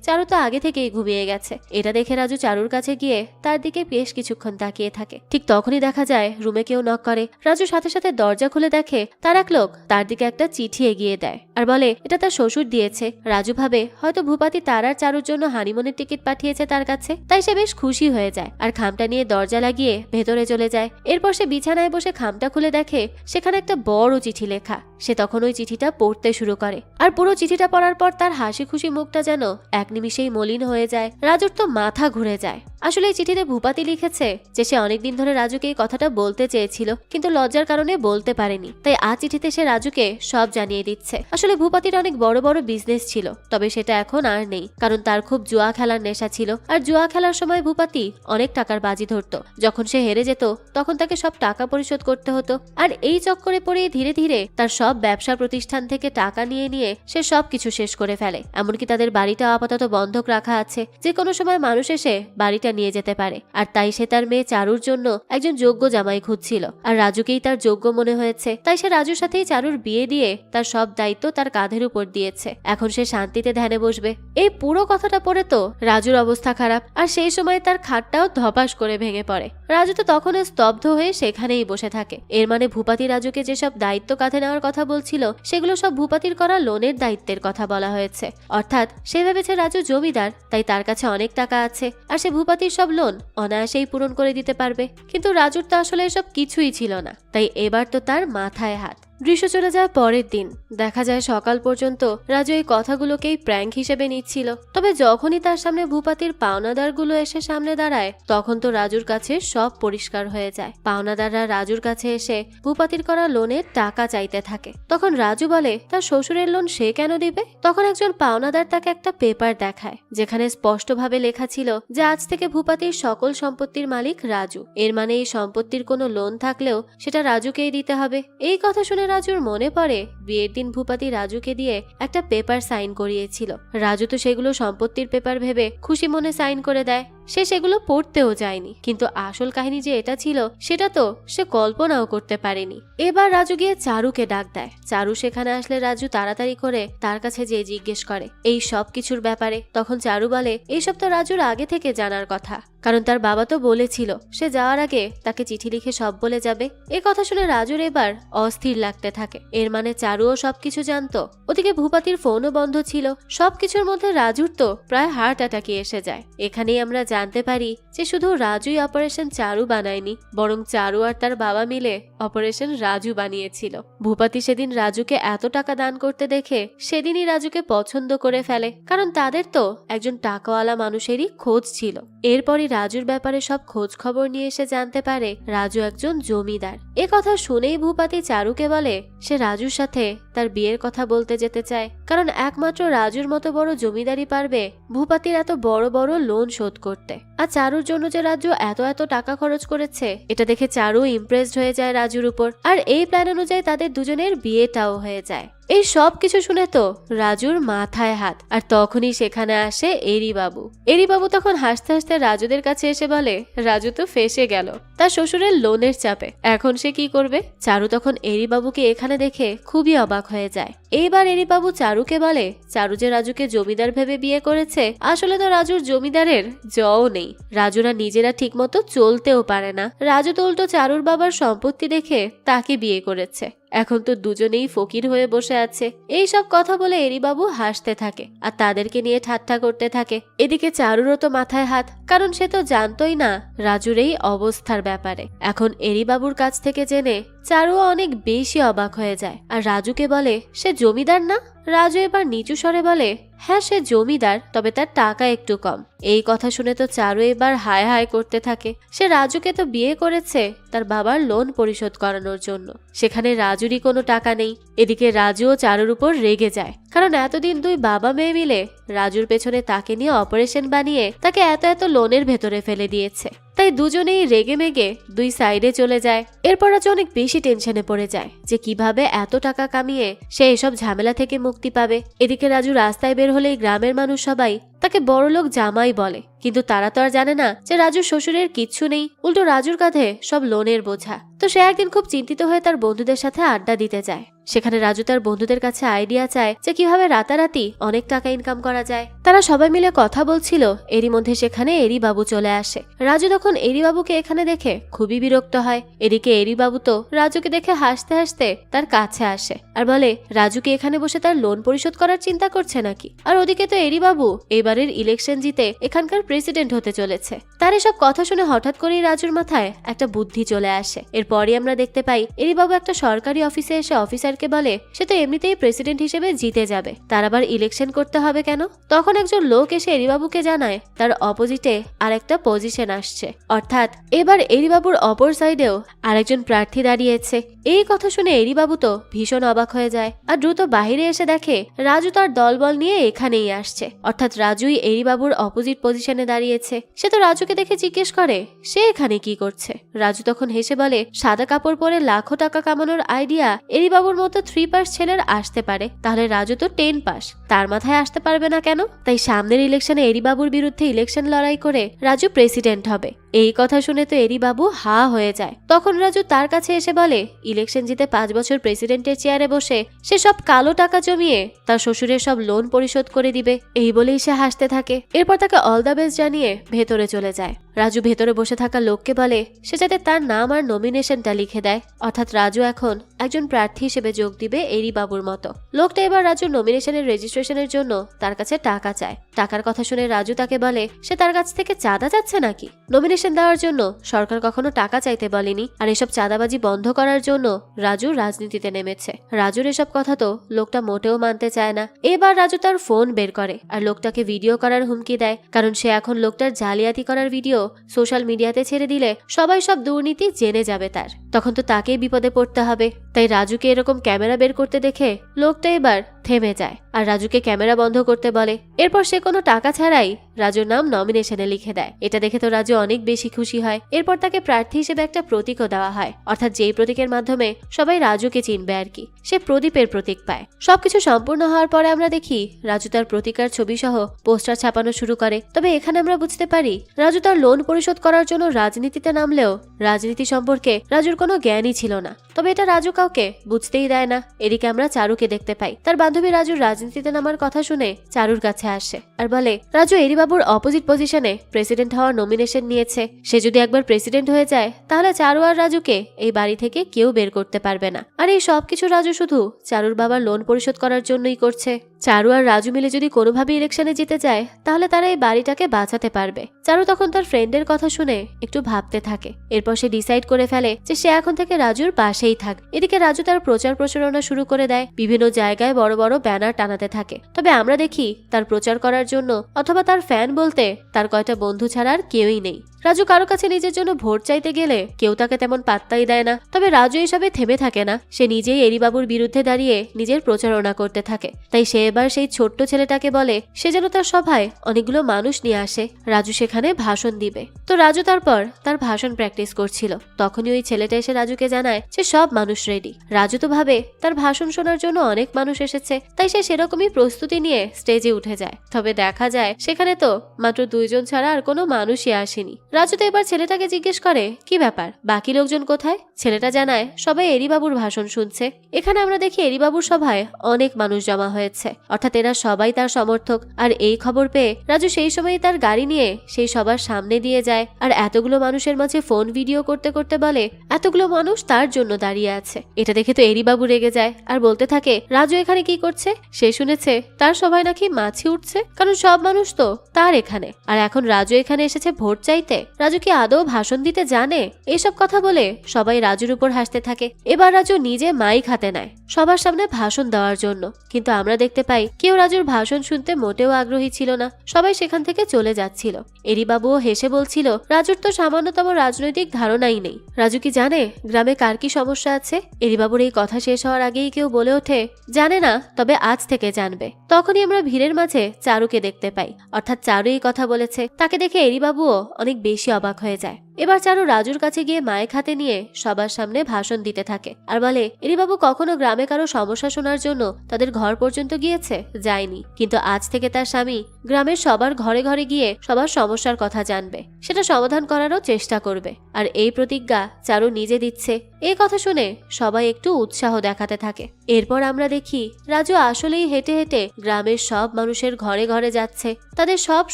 চারু তো আগে থেকেই ঘুমিয়ে গেছে। এটা দেখে রাজু চারুর কাছে গিয়ে তার দিকে বেশ কিছুক্ষণ তাকিয়ে থাকে। ঠিক তখনই দেখা যায় রুমে কেউ নক করে। রাজু সাথে সাথে দরজা খুলে দেখে তার এক লোক তার দিকে একটা চিঠি এগিয়ে দেয় আর বলে এটা তার শ্বশুর দিয়েছে। রাজু ভাবে হয়তো ভূপাতি তার আর চারুর জন্য হানিমুনের টিকিট পাঠিয়েছে তার কাছে, তাই সে বেশ খুশি হয়ে যায় আর খামটা নিয়ে দরজা লাগিয়ে ভেতরে চলে যায়। এরপর সে বিছানায় বসে খামটা খুলে দেখে সেখানে একটা বড় চিঠি লেখা। সে তখন ওই চিঠিটা পড়তে শুরু করে আর পুরো চিঠিটা পড়ার পর তার হাসি খুশি মুখটা যেন এক নিমিষেই মলিন হয়ে যায়। রাজুর তো মাথা ঘুরে যায়। আসলে এই চিঠিতে ভূপাতি লিখেছে যে সে অনেকদিন ধরে রাজুকে এই কথাটা বলতে চেয়েছিল, কিন্তু লজ্জার কারণে বলতে পারেনি, তাই আজ চিঠিতে সে রাজুকে সব জানিয়ে দিচ্ছে। আসলে ভূপাতির অনেক বড় বড় বিজনেস ছিল, তবে সেটা এখন আর নেই, কারণ তার খুব জুয়া খেলার নেশা ছিল। আর জুয়া খেলার সময় ভূপাতি অনেক টাকার বাজি ধরতো, যখন সে হেরে যেত তখন তাকে সব টাকা পরিশোধ করতে হতো। আর এই চক্করে পড়ে ধীরে ধীরে তার সব ব্যবসা প্রতিষ্ঠান থেকে টাকা নিয়ে নিয়ে সে সবকিছু শেষ করে ফেলে। এমনকি তাদের বাড়িটা আপাতত বন্ধক রাখা আছে, যে কোনো সময় মানুষ এসে বাড়িটা নিয়ে যেতে পারে। আর তাই সে তার মেয়ে চারুর জন্য একজন যোগ্য জামাই খুঁজছিল, আর রাজুকেই তার যোগ্য মনে হয়েছে, তাই সে রাজুর সাথেই চারুর বিয়ে দিয়ে তার সব দায়িত্ব তার কাঁধের উপর দিয়েছে। এখন সে শান্তিতে ধ্যানে বসবে। এই পুরো কথাটা পড়ে তো রাজুর অবস্থা খারাপ, আর সেই সময় তার খাটটাও ধপাস করে ভেঙে পড়ে। রাজু তো তখন স্তব্ধ হয়ে সেখানেই বসে থাকে। এর মানে ভূপাতি রাজুকে যেসব দায়িত্ব কাঁধে নেওয়ার কথা বলছিল সেগুলো সব ভূপাতির করা লোনের দায়িত্বের কথা বলা হয়েছে। অর্থাৎ সে ভেবেছে রাজু জমিদার, তাই তার কাছে অনেক টাকা আছে আর সে ভূপাতির সব লোন অনায়াসেই পূরণ করে দিতে পারবে। কিন্তু রাজুর তো আসলে এসব কিছুই ছিল না, তাই এবার তো তার মাথায় হাত। দৃশ্য চলে যায় পরের দিন। দেখা যায় সকাল পর্যন্ত রাজু এই কথাগুলোকেই প্র্যাঙ্ক হিসেবে নিচ্ছিল, তবে যখনই তার সামনে ভূপাতির পাওনাদারগুলো এসে সামনে দাঁড়ায় তখন তো রাজুর কাছে সব পরিষ্কার হয়ে যায়। পাওনাদাররা রাজুর কাছে এসে ভূপাতির করা লোনের টাকা চাইতে থাকে। তখন রাজু বলে তার শ্বশুরের লোন সে কেন দিবে। তখন একজন পাওনাদার তাকে একটা পেপার দেখায় যেখানে স্পষ্টভাবে লেখা ছিল যে আজ থেকে ভূপাতির সকল সম্পত্তির মালিক রাজু। এর মানে এই সম্পত্তির কোনো লোন থাকলেও সেটা রাজুকেই দিতে হবে। এই কথা শুনে রাজুর মনে পড়ে বিয়ের দিন ভূপাতি রাজুকে দিয়ে একটা পেপার সাইন করিয়েছিল। রাজু তো সেগুলো সম্পত্তির পেপার ভেবে খুশি মনে সাইন করে দেয়। সে সেগুলো পড়তেও যায়নি, কিন্তু আসল কাহিনী যে এটা ছিল সেটা তো সে কল্পনাও করতে পারেনি। এবার রাজু গিয়ে চারুকে ডাক দেয়। চারু সেখানে আসলে রাজু তাড়াতাড়ি করে তার কাছে যেয়ে জিজ্ঞেস করে এই সব কিছুর ব্যাপারে। তখন চারু বলে এইসব তো রাজুর আগে থেকে জানার কথা, কারণ তার বাবা তো বলেছিল সে যাওয়ার আগে তাকে চিঠি লিখে সব বলে যাবে। এ কথা শুনে রাজুর এবার অস্থির লাগতে থাকে। এর মানে চারুও সবকিছু জানতো। ওদিকে ভূপাতির ফোনও বন্ধ ছিল। সবকিছুর মধ্যে রাজুর তো প্রায় হার্ট অ্যাটাকই এসে যায়। এখানেই আমরা জানতে পারি যে শুধু রাজুই অপারেশন চারু বানায়নি, বরং চারু আর তার বাবা মিলে অপারেশন রাজু বানিয়েছিল। ভূপাতি সেদিন রাজুকে এত টাকা দান করতে দেখে সেদিনই রাজুকে পছন্দ করে ফেলে, কারণ তাদের তো একজন টাকাওয়ালা মানুষেরই খোঁজ ছিল। এরপরই রাজুর ব্যাপারে সব খোঁজ খবর নিয়ে এসে জানতে পারে রাজু একজন জমিদার। এ কথা শুনেই ভূপাতি চারুকে বলে সে রাজুর সাথে তার বিয়ের কথা বলতে যেতে চায়, কারণ একমাত্র রাজুর মতো বড় জমিদারি পারবে ভূপাতির এত বড় বড় লোন শোধ করতে। আর চারুর জন্য যে রাজু এত এত টাকা খরচ করেছে এটা দেখে চারু ইমপ্রেসড হয়ে যায় রাজুর উপর। আর এই প্ল্যান অনুযায়ী তাদের দুজনের বিয়েটাও হয়ে যায়। এই সব কিছু শুনে তো রাজুর মাথায় হাত। আর তখনই সেখানে আসে এরি বাবু। এরি বাবু তখন হাসতে হাসতে রাজুদের কাছে এসে বলে রাজু তো ফেসে গেল তার শ্বশুরের লোনের চাপে, এখন সে কি করবে। চারু তখন এরি বাবুকে এখানে দেখে খুবই অবাক হয়ে যায়। এইবার এরি বাবু চারুকে বলে চারু যে রাজুকে জমিদার ভেবে বিয়ে করেছে, আসলে তো রাজুর জমিদারের জও নেই। রাজুরা নিজেরা ঠিকমতো চলতেও পারে না। রাজু তো উল্টো চারুর বাবার সম্পত্তি দেখে তাকে বিয়ে করেছে। এখন তো দুজনেই ফকির হয়ে বসে আছে। এই সব কথা বলে এরি বাবু হাসতে থাকে আর তাদেরকে নিয়ে ঠাট্টা করতে থাকে। এদিকে চারুরও তো মাথায় হাত, কারণ সে তো জানতোই না রাজুর এই অবস্থার ব্যাপারে। এখন এরি বাবুর কাছ থেকে জেনে চারু অনেক বেশি অবাক হয়ে যায় আর রাজুকে বলে সে জমিদার না। রাজু এবার নিচু স্বরে বলে হ্যাঁ সে জমিদার, তবে তার টাকা একটু কম। এই কথা শুনে তো চারু এবার হায় হায় করতে থাকে। সে রাজুকে তো বিয়ে করেছে তার বাবার লোন পরিশোধ করানোর জন্য, সেখানে রাজুরই কোনো টাকা নেই। এদিকে রাজুও চারুর উপর রেগে যায়, কারণ এতদিন দুই বাবা মেয়ে মিলে রাজুর পেছনে তাকে নিয়ে অপারেশন বানিয়ে তাকে এত এত লোনের ভেতরে ফেলে দিয়েছে। তাই দুজনেই রেগে মেগে দুই সাইডে চলে যায়। এরপর রাজু অনেক বেশি টেনশনে পড়ে যায় যে কিভাবে এত টাকা কামিয়ে সে এসব ঝামেলা থেকে মুক্তি পাবে। এদিকে রাজু রাস্তায় বের হলেই গ্রামের মানুষ সবাই তাকে বড়লোক জামাই বলে, কিন্তু তারা তো আর জানে না যে রাজুর শ্বশুরের কিচ্ছু নেই, উল্টো রাজুর কাঁধে সব লোনের বোঝা। তো সে একদিন খুব চিন্তিত হয়ে তার বন্ধুদের সাথে আড্ডা দিতে যায়। সেখানে রাজু তার বন্ধুদের কাছে আইডিয়া চায় যে কিভাবে রাতারাতি অনেক টাকা ইনকাম করা যায়। তারা সবাই মিলে কথা বলছিল, এরই মধ্যে সেখানে এরি বাবু চলে আসে। রাজু তখন এরি বাবুকে এখানে দেখে খুবই বিরক্ত হয়। এদিকে এরি বাবু তো রাজুকে দেখে হাসতে হাসতে তার কাছে আসে আর বলে রাজুকে এখানে বসে তার লোন পরিশোধ করার চিন্তা করছে নাকি। আর ওদিকে তো এরি বাবু এবারের ইলেকশন জিতে এখানকার প্রেসিডেন্ট হতে চলেছে। তার এসব কথা শুনে হঠাৎ করেই রাজুর মাথায় একটা বুদ্ধি চলে আসে। এরপরই আমরা দেখতে পাই এরি বাবু একটা সরকারি অফিসে এসে অফিসারকে বলে সে তো এমনিতেই প্রেসিডেন্ট হিসেবে জিতে যাবে, তার আবার ইলেকশন করতে হবে কেন। তখন একজন লোক এসে এরি বাবুকে জানায় তার অপোজিটে আর একটা পজিশন আসছে, অর্থাৎ এবার এরি বাবুর অপর সাইডেও আরেকজন প্রার্থী দাঁড়িয়েছে। এই কথা শুনে এরি বাবু তো ভীষণ অবাক হয়ে যায় আর দ্রুত বাহিরে এসে দেখে রাজু তার দলবল নিয়ে এখানেই আসছে, অর্থাৎ রাজুই এরি বাবুর অপোজিট পজিশনে দাঁড়িয়েছে। সে তো রাজুকে দেখে জিজ্ঞেস করে সে এখানে কি করছে। রাজু তখন হেসে বলে সাদা কাপড় পরে লাখো টাকা কামানোর আইডিয়া এরি বাবুর মতো 3 পাস ছেলের আসতে পারে, তাহলে রাজু তো 10 পাস, তার মাথায় আসতে পারবে না কেন। তাই সামনের ইলেকশনে এরি বাবুর বিরুদ্ধে ইলেকশন লড়াই করে রাজু প্রেসিডেন্ট হবে। এই কথা শুনে তো এরি বাবু হা হয়ে যায়। তখন রাজু তার কাছে এসে বলে ইলেকশন জিতে 5 বছর প্রেসিডেন্টের চেয়ারে বসে সে সব কালো টাকা জমিয়ে তার শ্বশুরের সব লোন পরিশোধ করে দিবে। এই বলেই সে হাসতে থাকে। এরপর তাকে অল দ্য বেস্ট জানিয়ে ভেতরে চলে যায়। রাজু ভেতরে বসে থাকা লোককে বলে সে যাতে তার নাম আর নমিনেশনটা লিখে দেয়, অর্থাৎ রাজু এখন একজন প্রার্থী হিসেবে যোগ দিবে এরি বাবুর মতো। লোকটা এবার রাজুর নমিনেশনের রেজিস্ট্রেশনের জন্য তার কাছে টাকা চায়। টাকার কথা শুনে রাজু তাকে বলে সে তার কাছ থেকে চাঁদা চাচ্ছে নাকি। নমিনেশন দেওয়ার জন্য সরকার কখনো টাকা চাইতে বলেনি, আর এসব চাঁদাবাজি বন্ধ করার জন্য রাজু রাজনীতিতে নেমেছে। রাজুর এসব কথা তো লোকটা মোটেও মানতে চায় না। এবার রাজু তার ফোন বের করে আর লোকটাকে ভিডিও করার হুমকি দেয়, কারণ সে এখন লোকটার জালিয়াতি করার ভিডিও সোশ্যাল মিডিয়াতে ছেড়ে দিলে সবাই সব দুর্নীতি জেনে যাবে তার, তখন তো তাকেই বিপদে পড়তে হবে। তাই রাজুকে এরকম ক্যামেরা বের করতে দেখে লোকটা এবার থেমে যায় আর রাজুকে ক্যামেরা বন্ধ করতে বলে। এরপর সে কোনো টাকা ছাড়াই রাজুর নাম নমিনেশনে লিখে দেয়। এটা দেখে তো রাজু অনেক বেশি খুশি হয়। এরপর তাকে প্রার্থী হিসেবে একটা প্রতীকও দেওয়া হয়, অর্থাৎ যেই প্রতীকের মাধ্যমে সবাই রাজুকে চিনবে আর কি। সে প্রদীপের প্রতীক পায়। সবকিছু সম্পূর্ণ হওয়ার পরে আমরা দেখি রাজু তার প্রতিকার ছবি সহ পোস্টার ছাপানো শুরু করে। তবে এখানে আমরা বুঝতে পারি রাজু তার লোন পরিশোধ করার জন্য রাজনীতিতে নামলেও রাজনীতি সম্পর্কে রাজুর কোনো জ্ঞানই ছিল না। তবে এটা রাজু কাউকে বুঝতেই দেয় না। এদিকে আমরা চারুকে দেখতে পাই। তার বান্ধবী রাজুর রাজনীতিতে নামার কথা শুনে চারুর কাছে আসে আর বলে রাজু এরি বাবুর অপোজিট পজিশনে প্রেসিডেন্ট হওয়ার নমিনেশন নিয়েছে। সে যদি একবার প্রেসিডেন্ট হয়ে যায় তাহলে চারু আর রাজুকে এই বাড়ি থেকে কেউ বের করতে পারবে না। আর এই সবকিছু রাজু শুধু চারুর বাবার লোন পরিশোধ করার জন্যই করছে। চারু আর রাজু মিলে যদি কোনোভাবে ইলেকশনে জিতে যায় তাহলে তারা এই বাড়িটাকে বাঁচাতে পারবে। চারু তখন তার ফ্রেন্ডের কথা শুনে একটু ভাবতে থাকে। এরপর সে ডিসাইড করে ফেলে যে সে এখন থেকে রাজুর পাশেই থাক। এদিকে রাজু তার প্রচার প্রচারণা শুরু করে দেয়, বিভিন্ন জায়গায় বড় বড় ব্যানার টানাতে থাকে। তবে আমরা দেখি তার প্রচার করার জন্য অথবা তার ফ্যান বলতে তার কয়টা বন্ধু ছাড়া আর কেউই নেই। রাজু কারো কাছে নিজের জন্য ভোট চাইতে গেলে কেউ তাকে তেমন পাত্তাই দেয় না। তবে রাজু এসবে থেমে থাকে না, সে নিজেই এরিবাবুর বিরুদ্ধে দাঁড়িয়ে নিজের প্রচারণা করতে থাকে। তাই সে এবার সেই ছোট্ট ছেলেটাকে বলে সে যেন তার সভায় অনেকগুলো মানুষ নিয়ে আসে, রাজু সেখানে ভাষণ দিবে। তো রাজু তারপর তার ভাষণ প্র্যাকটিস করছিল। তখনই ওই ছেলেটা এসে রাজুকে জানায় যে সব মানুষ রেডি। রাজু তো ভাবে তার ভাষণ শোনার জন্য অনেক মানুষ এসেছে, তাই সে সেরকমই প্রস্তুতি নিয়ে স্টেজে উঠে যায়। তবে দেখা যায় সেখানে তো মাত্র 2 জন ছাড়া আর কোনো মানুষই আসেনি। রাজু তো এবার ছেলেটাকে জিজ্ঞেস করে কি ব্যাপার, বাকি লোকজন কোথায়? ছেলেটা জানায় সবাই এরিবাবুর ভাষণ শুনছে। এখানে আমরা দেখি এরিবাবুর সভায় অনেক মানুষ জমা হয়েছে, অর্থাৎ এরা সবাই তার সমর্থক। আর এই খবর পেয়ে রাজু সেই সময় তার গাড়ি নিয়ে সেই সবার সামনে দিয়ে যায়। আর এতগুলো মানুষের মাঝে ফোন ভিডিও করতে করতে বলে এতগুলো মানুষ তার জন্য দাঁড়িয়ে আছে। এটা দেখে তো এরিবাবু রেগে যায় আর বলতে থাকে রাজু এখানে কি করছে? সে শুনেছে তার সবাই নাকি মাছি উঠছে, কারণ সব মানুষ তো তার এখানে। আর এখন রাজু এখানে এসেছে ভোট চাইতে। রাজু কি আদৌ ভাষণ দিতে জানে? এইসব কথা বলে সবাই রাজুর উপর হাসতে থাকে। এবার রাজু নিজে মাইক হাতে নেয় সবার সামনে ভাষণ দেওয়ার জন্য, কিন্তু আমরা দেখতে পাই কেউ রাজুর ভাষণ শুনতে মোটেও আগ্রহী ছিল না। সবাই সেখান থেকে চলে যাচ্ছিল। এরিবাবুও হেসে বলছিল রাজুর তো সামান্যতম রাজনৈতিক ধারণাই নেই। রাজু কি জানে গ্রামে কার কি সমস্যা আছে? এরিবাবুর এই কথা শেষ হওয়ার আগেই কেউ বলে ওঠে জানে না, তবে আজ থেকে জানবে। তখনই আমরা ভিড়ের মাঝে চারুকে দেখতে পাই, অর্থাৎ চারু এই কথা বলেছে। তাকে দেখে এরিবাবুও অনেক বেশি অবাক হয়ে যায়। এবার চারু রাজুর কাছে গিয়ে মাইক হাতে নিয়ে সবার সামনে ভাষণ দিতে থাকে আর বলে এরিবাবু কখনো গ্রামে কারো সমস্যা শোনার জন্য তাদের ঘর পর্যন্ত গিয়েছে? যায়নি, কিন্তু আজ থেকে তার স্বামী গ্রামের সবার ঘরে ঘরে গিয়ে সবার সমস্যার কথা জানবে, সেটা সমাধান করারও চেষ্টা করবে। আর এই প্রতিজ্ঞা চারু নিজে দিচ্ছে। এই কথা শুনে সবাই একটু উৎসাহ দেখাতে থাকে। এরপর আমরা দেখি রাজু আসলেই হেঁটে হেঁটে গ্রামের সব মানুষের ঘরে ঘরে যাচ্ছে, তাদের সব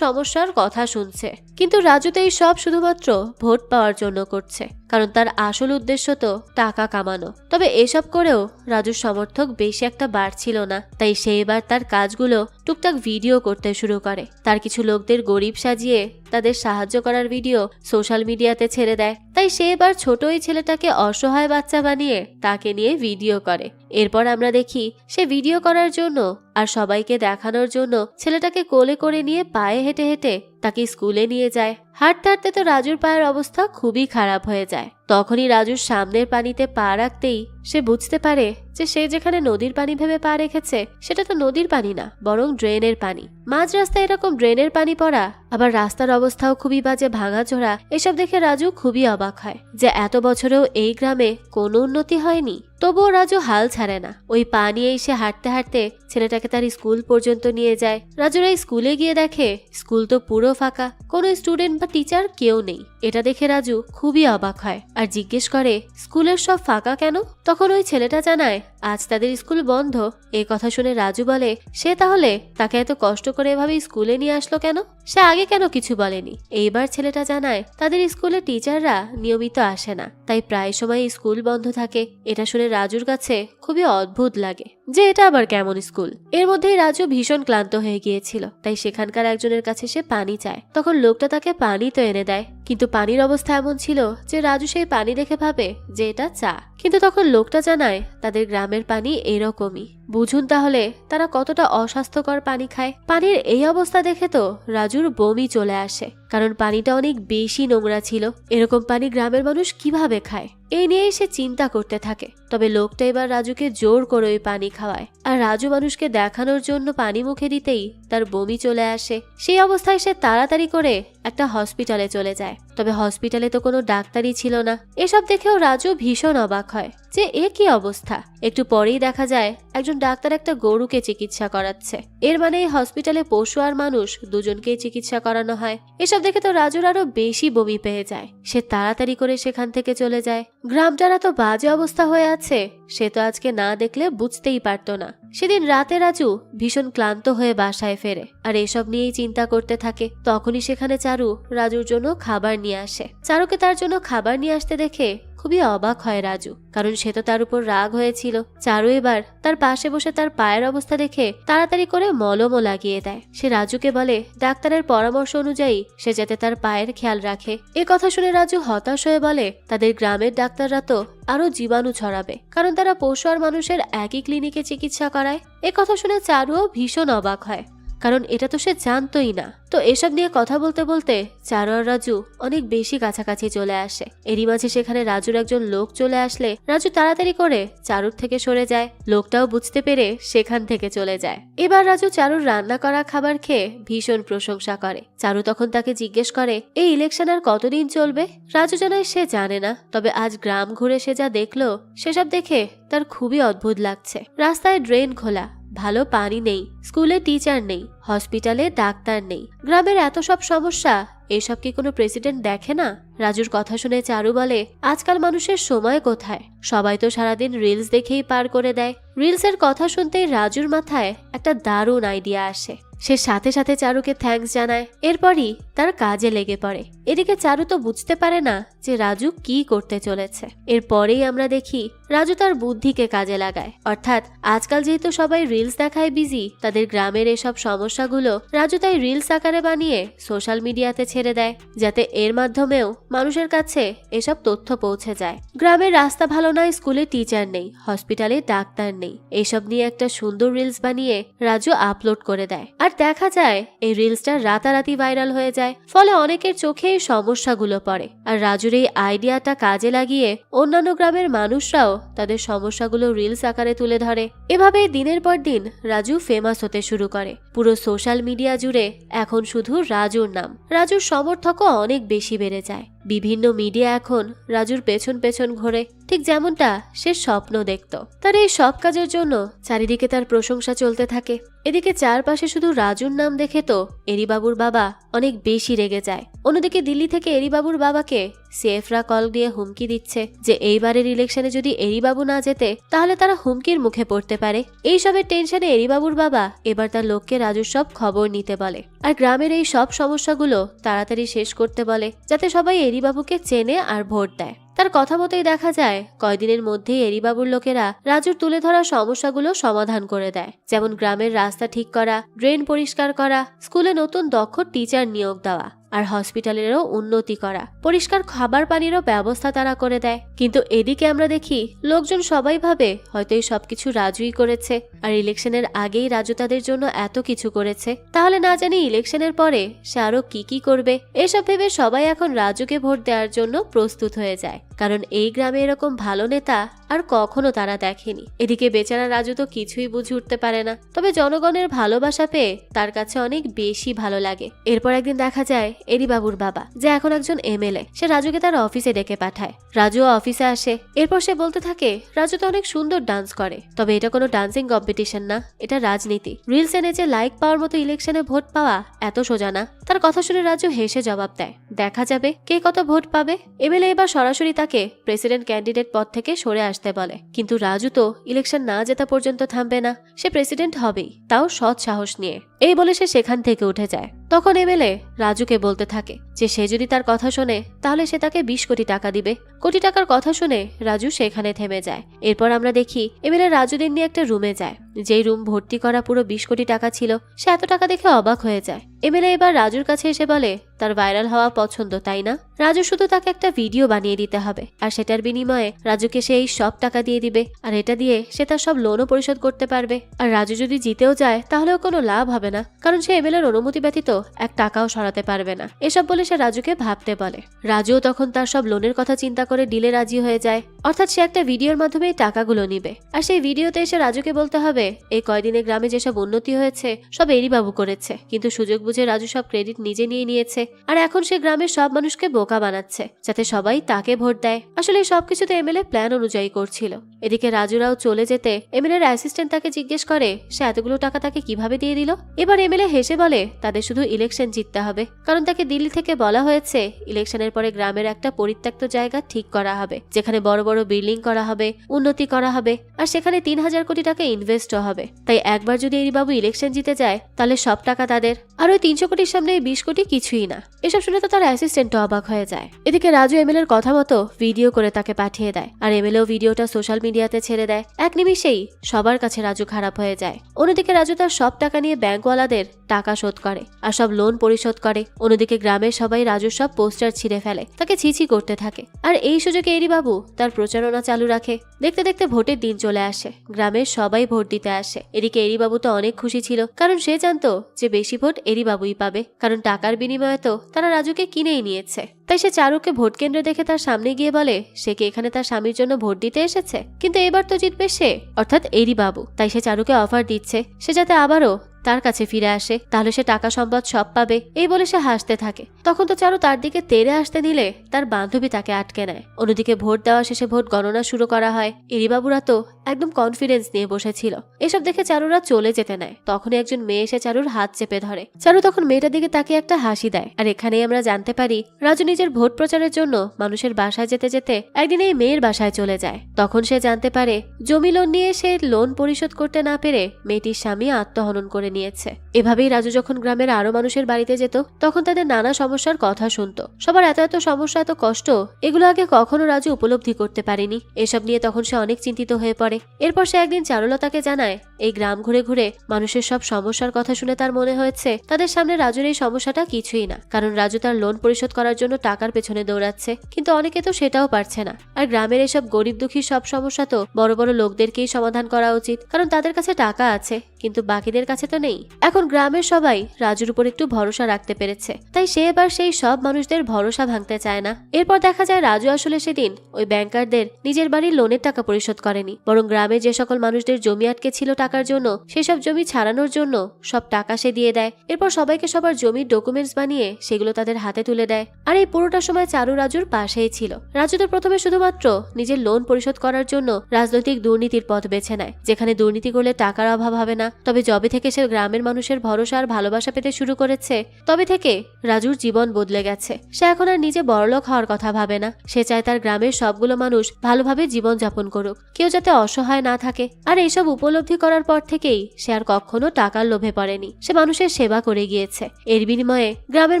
সমস্যার কথা শুনছে। কিন্তু রাজু তো এই সব শুধুমাত্র ভোট পাওয়ার জন্য করছে, কারণ তার আসল উদ্দেশ্য তো টাকা কামানো। তবে এসব করেও রাজুর সমর্থক বেশি একটা বাড়ছিল না, তাই সে এবার তার কাজগুলো টুকটাক ভিডিও করতে শুরু করে। তার কিছু লোকদের গরিব সাজিয়ে তাদের সাহায্য করার ভিডিও সোশ্যাল মিডিয়াতে ছেড়ে দেয়। তাই সে এবার ছোট ওই ছেলেটাকে অসহায় বাচ্চা বানিয়ে তাকে নিয়ে ভিডিও করে। এরপর আমরা দেখি সে ভিডিও করার জন্য আর সবাইকে দেখানোর জন্য ছেলেটাকে কোলে করে নিয়ে পায়ে হেঁটে হেঁটে তাকে স্কুলে নিয়ে যায়। হাঁটতে হাঁটতে তো রাজুর পায়ের অবস্থা খুবই খারাপ হয়ে যায়। তখনই রাজুর সামনের পানিতে পা রাখতেই সে বুঝতে পারে যে সে যেখানে নদীর পানি ভেবে পা রেখেছে সেটা তো নদীর পানি না, বরং ড্রেনের পানি। মাঝ রাস্তায় এরকম ড্রেনের পানি পড়া, আবার রাস্তার অবস্থাও খুবই বাজে, ভাঙাচোরা। এসব দেখে রাজু খুবই অবাক হয় যে এত বছরেও এই গ্রামে কোনো উন্নতি হয়নি। তবুও রাজু হাল ছাড়ে না। ওই পা নিয়েই সে হাঁটতে হাঁটতে ছেলেটাকে তার স্কুল পর্যন্ত নিয়ে যায়। রাজুর এই স্কুলে গিয়ে দেখে স্কুল তো পুরো ফাঁকা, কোনো স্টুডেন্ট বা টিচার কেউ নেই। এটা দেখে রাজু খুবই অবাক হয় আর জিজ্ঞেস করে স্কুলের সব ফাঁকা কেন? তখন ওই ছেলেটা জানায় আজ তাদের স্কুল বন্ধ। এই কথা শুনে রাজু বলে সে তাহলে তাকে এত কষ্ট করে এভাবে স্কুলে নিয়ে আসলো কেন? সে আগে কেন কিছু বলেনি? এইবার ছেলেটা জানায় তাদের স্কুলে টিচাররা নিয়মিত আসে না, তাই প্রায় সময় স্কুল বন্ধ থাকে। এটা শুনে রাজুর কাছে খুবই অদ্ভুত লাগে যে এটা আবার কেমন স্কুল। এর মধ্যেই রাজু ভীষণ ক্লান্ত হয়ে গিয়েছিল, তাই সেখানকার একজনের কাছে সে পানি চায়। তখন লোকটা তাকে পানি তো এনে দেয়, কিন্তু পানির অবস্থা এমন ছিল যে রাজু সেই পানি দেখে ভাবে যে এটা চা। কিন্তু তখন লোকটা জানায় তাদের গ্রামের পানি এরকমই। বুঝুন তাহলে তারা কতটা অস্বাস্থ্যকর পানি খায়। পানির এই অবস্থা দেখে তো রাজুর বমি চলে আসে, কারণ পানিটা অনেক বেশি নোংরা ছিল। এরকম পানি গ্রামের মানুষ কিভাবে খায়? এই নিয়ে সে চিন্তা করতে থাকে। তবে লোকটা এবার রাজুকে জোর করে ওই পানি খাওয়ায়, আর রাজু মানুষকে দেখানোর জন্য পানি মুখে দিতেই তার বমি চলে আসে। সেই অবস্থায় সে তাড়াতাড়ি করে একটা হসপিটালে চলে যায়। তবে হসপিটালে তো কোনো ডাক্তারই ছিল না। এসব দেখেও রাজু ভীষণ অবাক হয় যে এ কি অবস্থা। একটু পরেই দেখা যায় একজন ডাক্তার একটা গরুকে চিকিৎসা করাচ্ছে। এর মানে এই হসপিটালে পশু আর মানুষ দুজনকেই চিকিৎসা করানো হয়। এসব দেখে তো রাজুর আরো বেশি বমি পেয়ে যায়। সে তাড়াতাড়ি করে সেখান থেকে চলে যায়। গ্রামটার এত বাজে অবস্থা হয়ে আছে সে তো আজকে না দেখলে বুঝতেই পারতো না। সেদিন রাতে রাজু ভীষণ ক্লান্ত হয়ে বাসায় ফেরে আর এসব নিয়েই চিন্তা করতে থাকে। তখনই সেখানে চারু রাজুর জন্য খাবার নিয়ে আসে। চারুকে তার জন্য খাবার নিয়ে আসতে দেখে খুবই অবাক হয় রাজু, কারণ সে তো তার উপর রাগ হয়েছিল। চারু এবার তার পাশে বসে তার পায়ের অবস্থা দেখে তাড়াতাড়ি করে মলমও লাগিয়ে দেয়। সে রাজুকে বলে ডাক্তারের পরামর্শ অনুযায়ী সে যাতে তার পায়ের খেয়াল রাখে। এ কথা শুনে রাজু হতাশ হয়ে বলে তাদের গ্রামের ডাক্তাররা তো আরো জীবাণু ছড়াবে, কারণ তারা পশু আর মানুষের একই ক্লিনিকে চিকিৎসা করায়। এ কথা শুনে চারুও ভীষণ অবাক হয়, কারণ এটা তো সে জানতোই না। তো এসব নিয়ে কথা বলতে বলতে চারু আর রাজু অনেক বেশি কাছাকাছি চলে আসে। এরই মাঝে সেখানে রাজুর একজন লোক চলে আসলে রাজু তাড়াতাড়ি করে চারুর থেকে সরে যায়। লোকটাও বুঝতে পেরে সেখান থেকে চলে যায়। এবার রাজু চারুর রান্না করা খাবার খেয়ে ভীষণ প্রশংসা করে। চারু তখন তাকে জিজ্ঞেস করে এই ইলেকশন আর কতদিন চলবে। রাজু জানায় সে জানে না, তবে আজ গ্রাম ঘুরে সে যা দেখলো সেসব দেখে তার খুবই অদ্ভুত লাগছে। রাস্তায় ড্রেন খোলা, ভালো পানি নেই, স্কুলে টিচার নেই, হসপিটালে ডাক্তার নেই, গ্রামের এত সব সমস্যা, এসব কি কোনো প্রেসিডেন্ট দেখে না? রাজুর কথা শুনে চারু বলে আজকাল মানুষের সময় কোথায়, সবাই তো সারাদিন রিলস দেখেই পার করে দেয়। রিলসের কথা শুনতেই রাজুর মাথায় একটা দারুণ আইডিয়া আসে। সে সাথে সাথে চারুকে থ্যাঙ্কস জানায়, এরপরই তার কাজে লেগে পড়ে। এদিকে চারু তো বুঝতে পারে না যে রাজু কি করতে চলেছে। এরপরেই আমরা দেখি রাজু তার বুদ্ধিকে কাজে লাগায়, অর্থাৎ আজকাল যেহেতু সবাই রিলস দেখায় বিজি, তাদের গ্রামের এসব সমস্যাগুলো রাজু তাই রিলস আকারে বানিয়ে সোশ্যাল মিডিয়াতে ছেড়ে দেয়, যাতে এর মাধ্যমেও মানুষের কাছে এসব তথ্য পৌঁছে যায়। গ্রামের রাস্তা ভালো নয়, স্কুলে টিচার নেই, হসপিটালে ডাক্তার নেই, এসব নিয়ে একটা সুন্দর রিলস বানিয়ে রাজু আপলোড করে দেয়। আর দেখা যায় এই রিলসটা রাতারাতি ভাইরাল হয়ে যায়, ফলে অনেকের চোখে এই সমস্যাগুলো পড়ে। আর রাজুর এই আইডিয়াটা কাজে লাগিয়ে অন্যান্য গ্রামের মানুষরাও তাদের সমস্যাগুলো রিলস আকারে তুলে ধরে। এভাবে দিনের পর দিন রাজু ফেমাস হতে শুরু করে। পুরো সোশ্যাল মিডিয়া জুড়ে এখন শুধু রাজুর নাম। রাজুর সমর্থকও অনেক বেশি বেড়ে যায়। বিভিন্ন মিডিয়া এখন রাজুর পেছন পেছন ঘোরে, ঠিক যেমনটা সে স্বপ্ন দেখত। তার এই সব কাজের জন্য চারিদিকে তার প্রশংসা চলতে থাকে। এদিকে চারপাশে শুধু রাজুর নাম দেখে তো এরিবাবুর বাবা অনেক বেশি রেগে যায়। অন্যদিকে দিল্লি থেকে এরিবাবুর বাবাকে সেফরা কল দিয়ে হুমকি দিচ্ছে যে এইবারের ইলেকশনে যদি এরিবাবু না জেতে তাহলে তারা হুমকির মুখে পড়তে পারে। এইসবের টেনশনে এরিবাবুর বাবা এবার তার লোককে রাজুর সব খবর নিতে বলে আর গ্রামের এই সব সমস্যাগুলো তাড়াতাড়ি শেষ করতে বলে, যাতে সবাই এরিবাবুকে চেনে আর ভোট দেয়। তার কথা মতোই দেখা যায় কয়দিনের মধ্যেই এরিবাবুর লোকেরা রাজুর তুলে ধরা সমস্যাগুলো সমাধান করে দেয়, যেমন গ্রামের রাস্তা ঠিক করা, ড্রেন পরিষ্কার করা, স্কুলে নতুন দক্ষ টিচার নিয়োগ দেওয়া আর হসপিটালেরও উন্নতি করা, পরিষ্কার খাবার পানিরও ব্যবস্থা তারা করে দেয়। কিন্তু এদিকে আমরা দেখি লোকজন সবাই ভাবে হয়তো এই সবকিছু রাজুই করেছে, আর ইলেকশনের আগেই রাজু তাদের জন্য এত কিছু করেছে, তাহলে না জানি ইলেকশনের পরে সে আরো কি করবে। এসব ভেবে সবাই এখন রাজুকে ভোট দেওয়ার জন্য প্রস্তুত হয়ে যায়, কারণ এই গ্রামে এরকম ভালো নেতা আর কখনো তারা দেখেনি। এদিকে বেচারা রাজু তো কিছুই বুঝে উঠতে পারে না, তবে জনগণের ভালোবাসা পেয়ে তার কাছে অনেক বেশি ভালো লাগে। এরপর একদিন দেখা যায় এরিবাবুর বাবা, যে এখন একজন এমএলএ, সে রাজুকে তার অফিসে ডেকে পাঠায়। রাজু অফিসে আসে। এরপর সে বলতে থাকে রাজু তো অনেক সুন্দর ডান্স করে, তবে এটা কোনো ডান্সিং কম্পিটিশন না, এটা রাজনীতি। রিলস এনে যে লাইক পাওয়ার মতো ইলেকশনে ভোট পাওয়া এত সোজা না। তার কথা শুনে রাজু হেসে জবাব দেয়, দেখা যাবে কে কত ভোট পাবে। এমএলএ এবার সরাসরি তাকে প্রেসিডেন্ট ক্যান্ডিডেট পদ থেকে সরে আসতে বলে, কিন্তু রাজু তো ইলেকশন না জেতা পর্যন্ত থামবে না, সে প্রেসিডেন্ট হবেই, তাও সৎ সাহস নিয়ে। এই বলে সে সেখান থেকে উঠে যায়। তখন এমএলএ রাজুকে বলতে থাকে যে সে যদি তার কথা শোনে তাহলে সে তাকে 20 কোটি টাকা দিবে। কোটি টাকার কথা শুনে রাজু সেখানে থেমে যায়। এরপর আমরা দেখি এমএলএ রাজুদের নিয়ে একটা রুমে যায়, যেই রুম ভর্তি করা পুরো 20 কোটি টাকা ছিল। সে এত টাকা দেখে অবাক হয়ে যায়। এমএলএ এবার রাজুর কাছে এসে বলে তার ভাইরাল হওয়া পছন্দ, তাই না? রাজু শুধু তাকে একটা ভিডিও বানিয়ে দিতে হবে, আর সেটার বিনিময়ে রাজুকে সে এই সব টাকা দিয়ে দিবে, আর এটা দিয়ে সে তার সব লোনও পরিশোধ করতে পারবে। আর রাজু যদি জিতেও যায় তাহলেও কোনো লাভ হবে না, কারণ সে এমএলএর অনুমতি ব্যতীত 1 টাকাও সরাতে পারবে না। এসব বলে সে রাজুকে ভাবতে বলে। রাজুও তখন তার সব লোনের কথা চিন্তা করে ডিলে রাজি হয়ে যায়, অর্থাৎ সে একটা ভিডিওর মাধ্যমে এই টাকাগুলো নিবে। আর সেই ভিডিওতে এসে রাজুকে বলতে হবে এই কয়দিনে গ্রামে যেসব উন্নতি হয়েছে সব এরিবাবু করেছে, কিন্তু সুযোগ বুঝে রাজু সব ক্রেডিট নিজে নিয়ে নিয়েছে, আর এখন সে গ্রামের সব মানুষকে বোকা বানাচ্ছে যাতে সবাই তাকে ভোট দেয়। আসলে এই সবকিছু তো এমএলএ প্ল্যান অনুযায়ী করছিল। এদিকে রাজুরাও চলে যেতে এমএলএর অ্যাসিস্ট্যান্ট তাকে জিজ্ঞেস করে সে এতগুলো টাকা তাকে কিভাবে দিয়ে দিল। এবার এমএলএ হেসে বলে তাদের শুধু ইলেকশন জিততে হবে, কারণ তাকে দিল্লি থেকে বলা হয়েছে ইলেকশনের পরে গ্রামের একটা পরিত্যক্ত জায়গা ঠিক করা হবে, যেখানে বড় বড় বিল্ডিং করা হবে, উন্নতি করা হবে, আর সেখানে 3,000 কোটি টাকা ইনভেস্টও হবে। তাই একবার যদি এরিবাবু ইলেকশন জিতে যায় তাহলে সব টাকা তাদের, আর ওই 300 কোটির সামনে 20 কোটি কিছুই না। এসব শুনে তো তার অ্যাসিস্ট্যান্টও অবাক হয়ে যায়। এদিকে রাজু এমএলএর কথা মতো ভিডিও করে তাকে পাঠিয়ে দেয়, আর এমএলএও ভিডিওটা সোশ্যাল মিডিয়াতে ছেড়ে দেয়। এক নিমিষেই সবার কাছে রাজু খারাপ হয়ে যায়। অন্যদিকে রাজু তার সব টাকা নিয়ে ব্যাংকওয়ালাদের টাকা শোধ করে আর সব লোন পরিশোধ করে। অন্যদিকে গ্রামের সবাই রাজুর সব পোস্টার ছিঁড়ে ফেলে, তাকে ছিছি করতে থাকে। আর এই সুযোগে এরিবাবু তার প্রচারণা চালু রাখে। দেখতে দেখতে ভোটের দিন চলে আসে, গ্রামের সবাই ভোট দিতে আসে। এদিকে এরিবাবু তো অনেক খুশি ছিল, কারণ সে জানতো যে বেশি ভোট এরিবাবুই পাবে, কারণ টাকার বিনিময়ে তো তারা রাজুকে কিনেই নিয়েছে। তাই সে চারুকে ভোট কেন্দ্রে দেখে তার সামনে গিয়ে বলে সে কি এখানে তার স্বামীর জন্য ভোট দিতে এসেছে, কিন্তু এবার তো জিতবে সে, অর্থাৎ এরিবাবু। তাই সে চারুকে অফার দিচ্ছে সে যাতে আবারও তার কাছে ফিরে আসে, তাহলে সে টাকা সম্পদ সব পাবে। এই বলে সে হাসতে থাকে। তখন তো চারু তার দিকে তেড়ে আসতে নিলে তার বান্ধবী তাকে আটকে নেয়। অন্যদিকে ভোট দেওয়া শেষে ভোট গণনা শুরু করা হয়। এরিবাবুরা তো একদম কনফিডেন্স নিয়ে বসেছিল। এসব দেখে চারুরা চলে যেতে নেয়। তখনই একজন মেয়ে এসে চারুর হাত চেপে ধরে। চারু তখন মেয়েটার দিকে তাকিয়ে একটা হাসি দেয়। আর এখানেই আমরা জানতে পারি রাজু নিজের ভোট প্রচারের জন্য মানুষের বাসায় যেতে যেতে একদিন এই মেয়ের বাসায় চলে যায়। তখন সে জানতে পারে জমি লোন নিয়ে সে লোন পরিশোধ করতে না পেরে মেয়েটির স্বামী আত্মহনন করে নিয়েছে। এভাবেই রাজু যখন গ্রামের আরো মানুষের বাড়িতে যেত তখন তাদের নানা সমস্যার কথা শুনতো। সবার এত এত সমস্যা, এত কষ্ট, এগুলো আগে কখনো রাজু উপলব্ধি করতে পারেনি। এসব নিয়ে তখন সে অনেক চিন্তিত হয়ে পড়ে। এরপর সে একদিন চারুলতাকে জানায় এই গ্রাম ঘুরে ঘুরে মানুষের সব সমস্যার কথা শুনে তার মনে হয়েছে তাদের সামনে রাজুর এই সমস্যাটা কিছুই না, কারণ রাজু তার লোন পরিশোধ করার জন্য টাকার পেছনে দৌড়াচ্ছে, কিন্তু অনেকে তো সেটাও পারছে না। আর গ্রামের এসব গরিব দুঃখী সব সমস্যা তো বড় বড় লোকদেরকেই সমাধান করা উচিত, কারণ তাদের কাছে টাকা আছে কিন্তু বাকিদের কাছে তো নেই। এখন গ্রামের সবাই রাজুর উপর একটু ভরসা রাখতে পেরেছে, তাই সে এবার সেই সব মানুষদের ভরসা ভাঙতে চায় না। এরপর দেখা যায় রাজু আসলে সেদিন ওই ব্যাংকারদের নিজের বাড়ির লোনের টাকা পরিশোধ করেনি, বরং গ্রামে যে সকল মানুষদের জমি আটকে ছিল টাকার জন্য সেসব জমি ছাড়ানোর জন্য সব টাকা সে দিয়ে দেয়। এরপর সবাইকে সবার জমির ডকুমেন্টস বানিয়ে সেগুলো তাদের হাতে তুলে দেয়। আর এই পুরোটা সময় চারু রাজুর পাশেই ছিল। রাজু তো প্রথমে শুধুমাত্র নিজের লোন পরিশোধ করার জন্য রাজনৈতিক দুর্নীতির পথ বেছে নেয়, যেখানে দুর্নীতি করলে টাকার অভাব হবে না। তবে যবে থেকে সে গ্রামের মানুষের ভরসা আর ভালোবাসা পেতে শুরু করেছে তবে থেকে রাজুর জীবন বদলে গেছে। সে এখন আর নিজে বড়লোক হওয়ার কথা ভাবে না। সে চায় তার গ্রামের সবগুলো মানুষ ভালোভাবে জীবন যাপন করুক, কেউ যাতে অসহায় না থাকে। আর এইসব উপলব্ধি করার পর থেকেই সে আর কখনো টাকার লোভে পড়েনি। সে মানুষের সেবা করে গিয়েছে। এর বিনিময়ে গ্রামের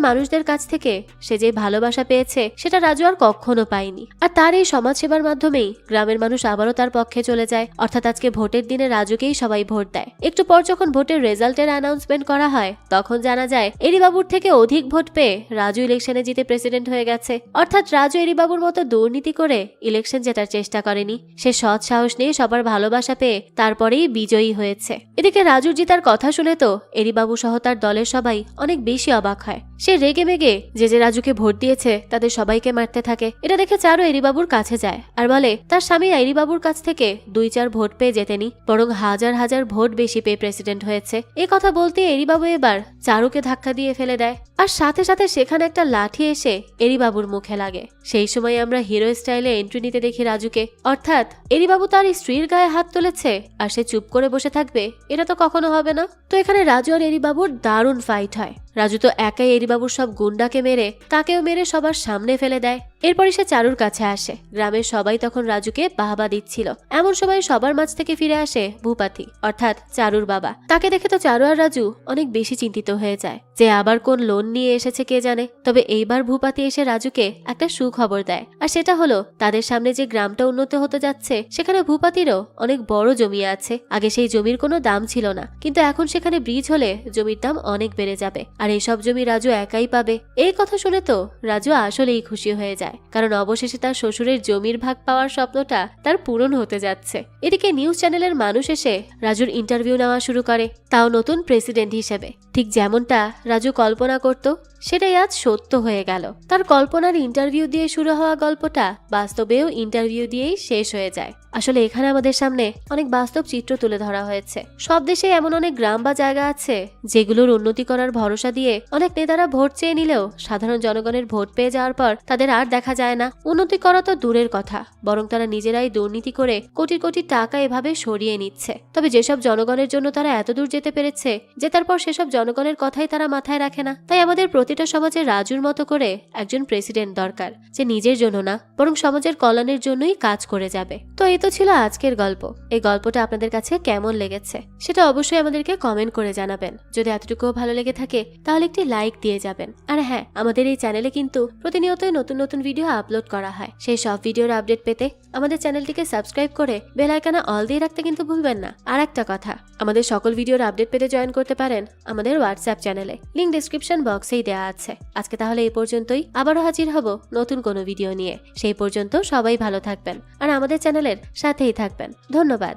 মানুষদের কাছ থেকে সে যে ভালোবাসা পেয়েছে সেটা রাজু আর কখনো পায়নি। আর তার এই সমাজ সেবার মাধ্যমেই গ্রামের মানুষ আবারও তার পক্ষে চলে যায়। অর্থাৎ আজকে ভোটের দিনে রাজুকেই সবাই ভোট দেয়। একটু পর যখন ভোটের রেজাল্টের অ্যানাউন্সমেন্ট করা হয় তখন জানা যায় এরিবাবুর থেকে অধিক ভোট পেয়ে রাজু ইলেকশনে জিতে প্রেসিডেন্ট হয়ে গেছে। অর্থাৎ রাজু এরিবাবুর মতো দুর্নীতি করে ইলেকশন জেতার চেষ্টা করেনি, সে সৎ সাহস নিয়ে সবার ভালোবাসা পেয়ে তারপরেই বিজয়ী হয়েছে। এদিকে রাজুর জিতার কথা শুনে তো এরিবাবু সহ তার দলের সবাই অনেক বেশি অবাক হয়। সে রেগে মেগে যে রাজুকে ভোট দিয়েছে তাদের সবাইকে মারতে থাকে। এটা দেখে চারু এরিবাবুর কাছে যায় আর বলে তার স্বামী এরিবাবুর কাছ থেকে 2-4 ভোট পেয়ে জেতেনি, বরং হাজার হাজার ভোট বেশি পেয়ে প্রেসিডেন্ট হয়েছে। এ কথা বলতে এরিবাবু এবার চারুকে ধাক্কা দিয়ে ফেলে দেয়, আর সাথে সাথে সেখানে একটা লাঠি এসে এরিবাবুর মুখে লাগে। সেই সময় আমরা হিরো স্টাইলে এন্ট্রি নিতে দেখি রাজুকে। অর্থাৎ এরিবাবু তার স্ত্রীর গায়ে হাত তুলেছে আর সে চুপ করে বসে থাকবে, এটা তো কখনো হবে না। তো এখানে রাজু আর এরিবাবুর দারুণ ফাইট হয়। রাজু তো একাই এরিবাবুর সব গুন্ডাকে মেরে তাকেও মেরে সবার সামনে ফেলে দেয়। এরপরই সে চারুর কাছে আসে। গ্রামের সবাই তখন রাজুকে বাহবা দিচ্ছিল। এমন সময় সবার মাঝ থেকে ফিরে আসে ভূপাতি, অর্থাৎ চারুর বাবা। তাকে দেখে তো চারু আর রাজু অনেক বেশি চিন্তিত হয়ে যায় যে আবার কোন লোন নিয়ে এসেছে কে জানে। তবে এইবার ভূপাতি এসে রাজুকে একটা সুখবর দেয়, আর সেটা হলো তাদের সামনে যে গ্রামটা উন্নত হতে যাচ্ছে সেখানে ভূপাতিরও অনেক বড় জমি আছে। আগে সেই জমির কোনো দাম ছিল না, কিন্তু এখন সেখানে ব্রিজ হলে জমির দাম অনেক বেড়ে যাবে, আর এইসব জমি রাজু একাই পাবে। এই কথা শুনে তো রাজু আসলেই খুশি হয়ে যায়, কারণ অবশেষে তার শ্বশুরের জমির ভাগ পাওয়ার স্বপ্নটা তার পূরণ হতে যাচ্ছে। এদিকে নিউজ চ্যানেলের মানুষ এসে রাজুর ইন্টারভিউ নেওয়া শুরু করে, তাও নতুন প্রেসিডেন্ট হিসেবে, ঠিক যেমনটা রাজু কল্পনা করত। সেটাই আজ সত্য হয়ে গেল। তার কল্পনার ইন্টারভিউ দিয়ে শুরু হওয়া গল্পটা বাস্তবেও ইন্টারভিউ দিয়েই শেষ হয়ে যায়। আসলে এখানে আমাদের সামনে অনেক বাস্তব চিত্র তুলে ধরা হয়েছে। সব দেশে এমন অনেক গ্রাম বা জায়গা আছে যেগুলোর উন্নতি করার ভরসা দিয়ে অনেক নেতারা ভোট চেয়ে নিলেও সাধারণ জনগণের ভোট পেয়ে যাওয়ার পর তাদের আর দেখা যায় না। উন্নতি করা তো দূরের কথা, বরং তারা নিজেরাই দুর্নীতি করে কোটি কোটি টাকা এভাবে সরিয়ে নিচ্ছে। তবে যেসব জনগণের জন্য তারা এত দূর যেতে পেরেছে, জেতার পর সেসব জনগণের কথাই তারা মাথায় রাখে না। তাই আমাদের প্রতিটা সমাজে রাজুর মতো করে একজন প্রেসিডেন্ট দরকার, যে নিজের জন্য না বরং সমাজের কল্যাণের জন্যই কাজ করে যাবে। তো এই তো ছিল আজকের গল্প। এই গল্পটা আপনাদের কাছে কেমন লেগেছে সেটা অবশ্যই আমাদেরকে কমেন্ট করে জানাবেন। যদি এতটুকুও ভালো লেগে থাকে তাহলে একটি লাইক দিয়ে যাবেন। আর হ্যাঁ, আমাদের এই চ্যানেলে কিন্তু প্রতিনিয়তই নতুন নতুন ভিডিও আপলোড করা হয়। সেই সব ভিডিওর আপডেট পেতে আমাদের চ্যানেলটিকে সাবস্ক্রাইব করে বেল আইকনে অল দিয়ে রাখতে কিন্তু ভুলবেন না। আর একটা কথা, আমাদের সকল ভিডিওর আপডেট পেতে জয়েন করতে পারেন আমাদের হোয়াটসঅ্যাপ চ্যানেলে, লিংক ডেসক্রিপশন বক্সেই দেওয়া আছে। আজকে তাহলে এই পর্যন্তই, আবারও হাজির হব নতুন কোনো ভিডিও নিয়ে। সেই পর্যন্ত সবাই ভালো থাকবেন আর আমাদের চ্যানেলের সাথেই থাকবেন। ধন্যবাদ।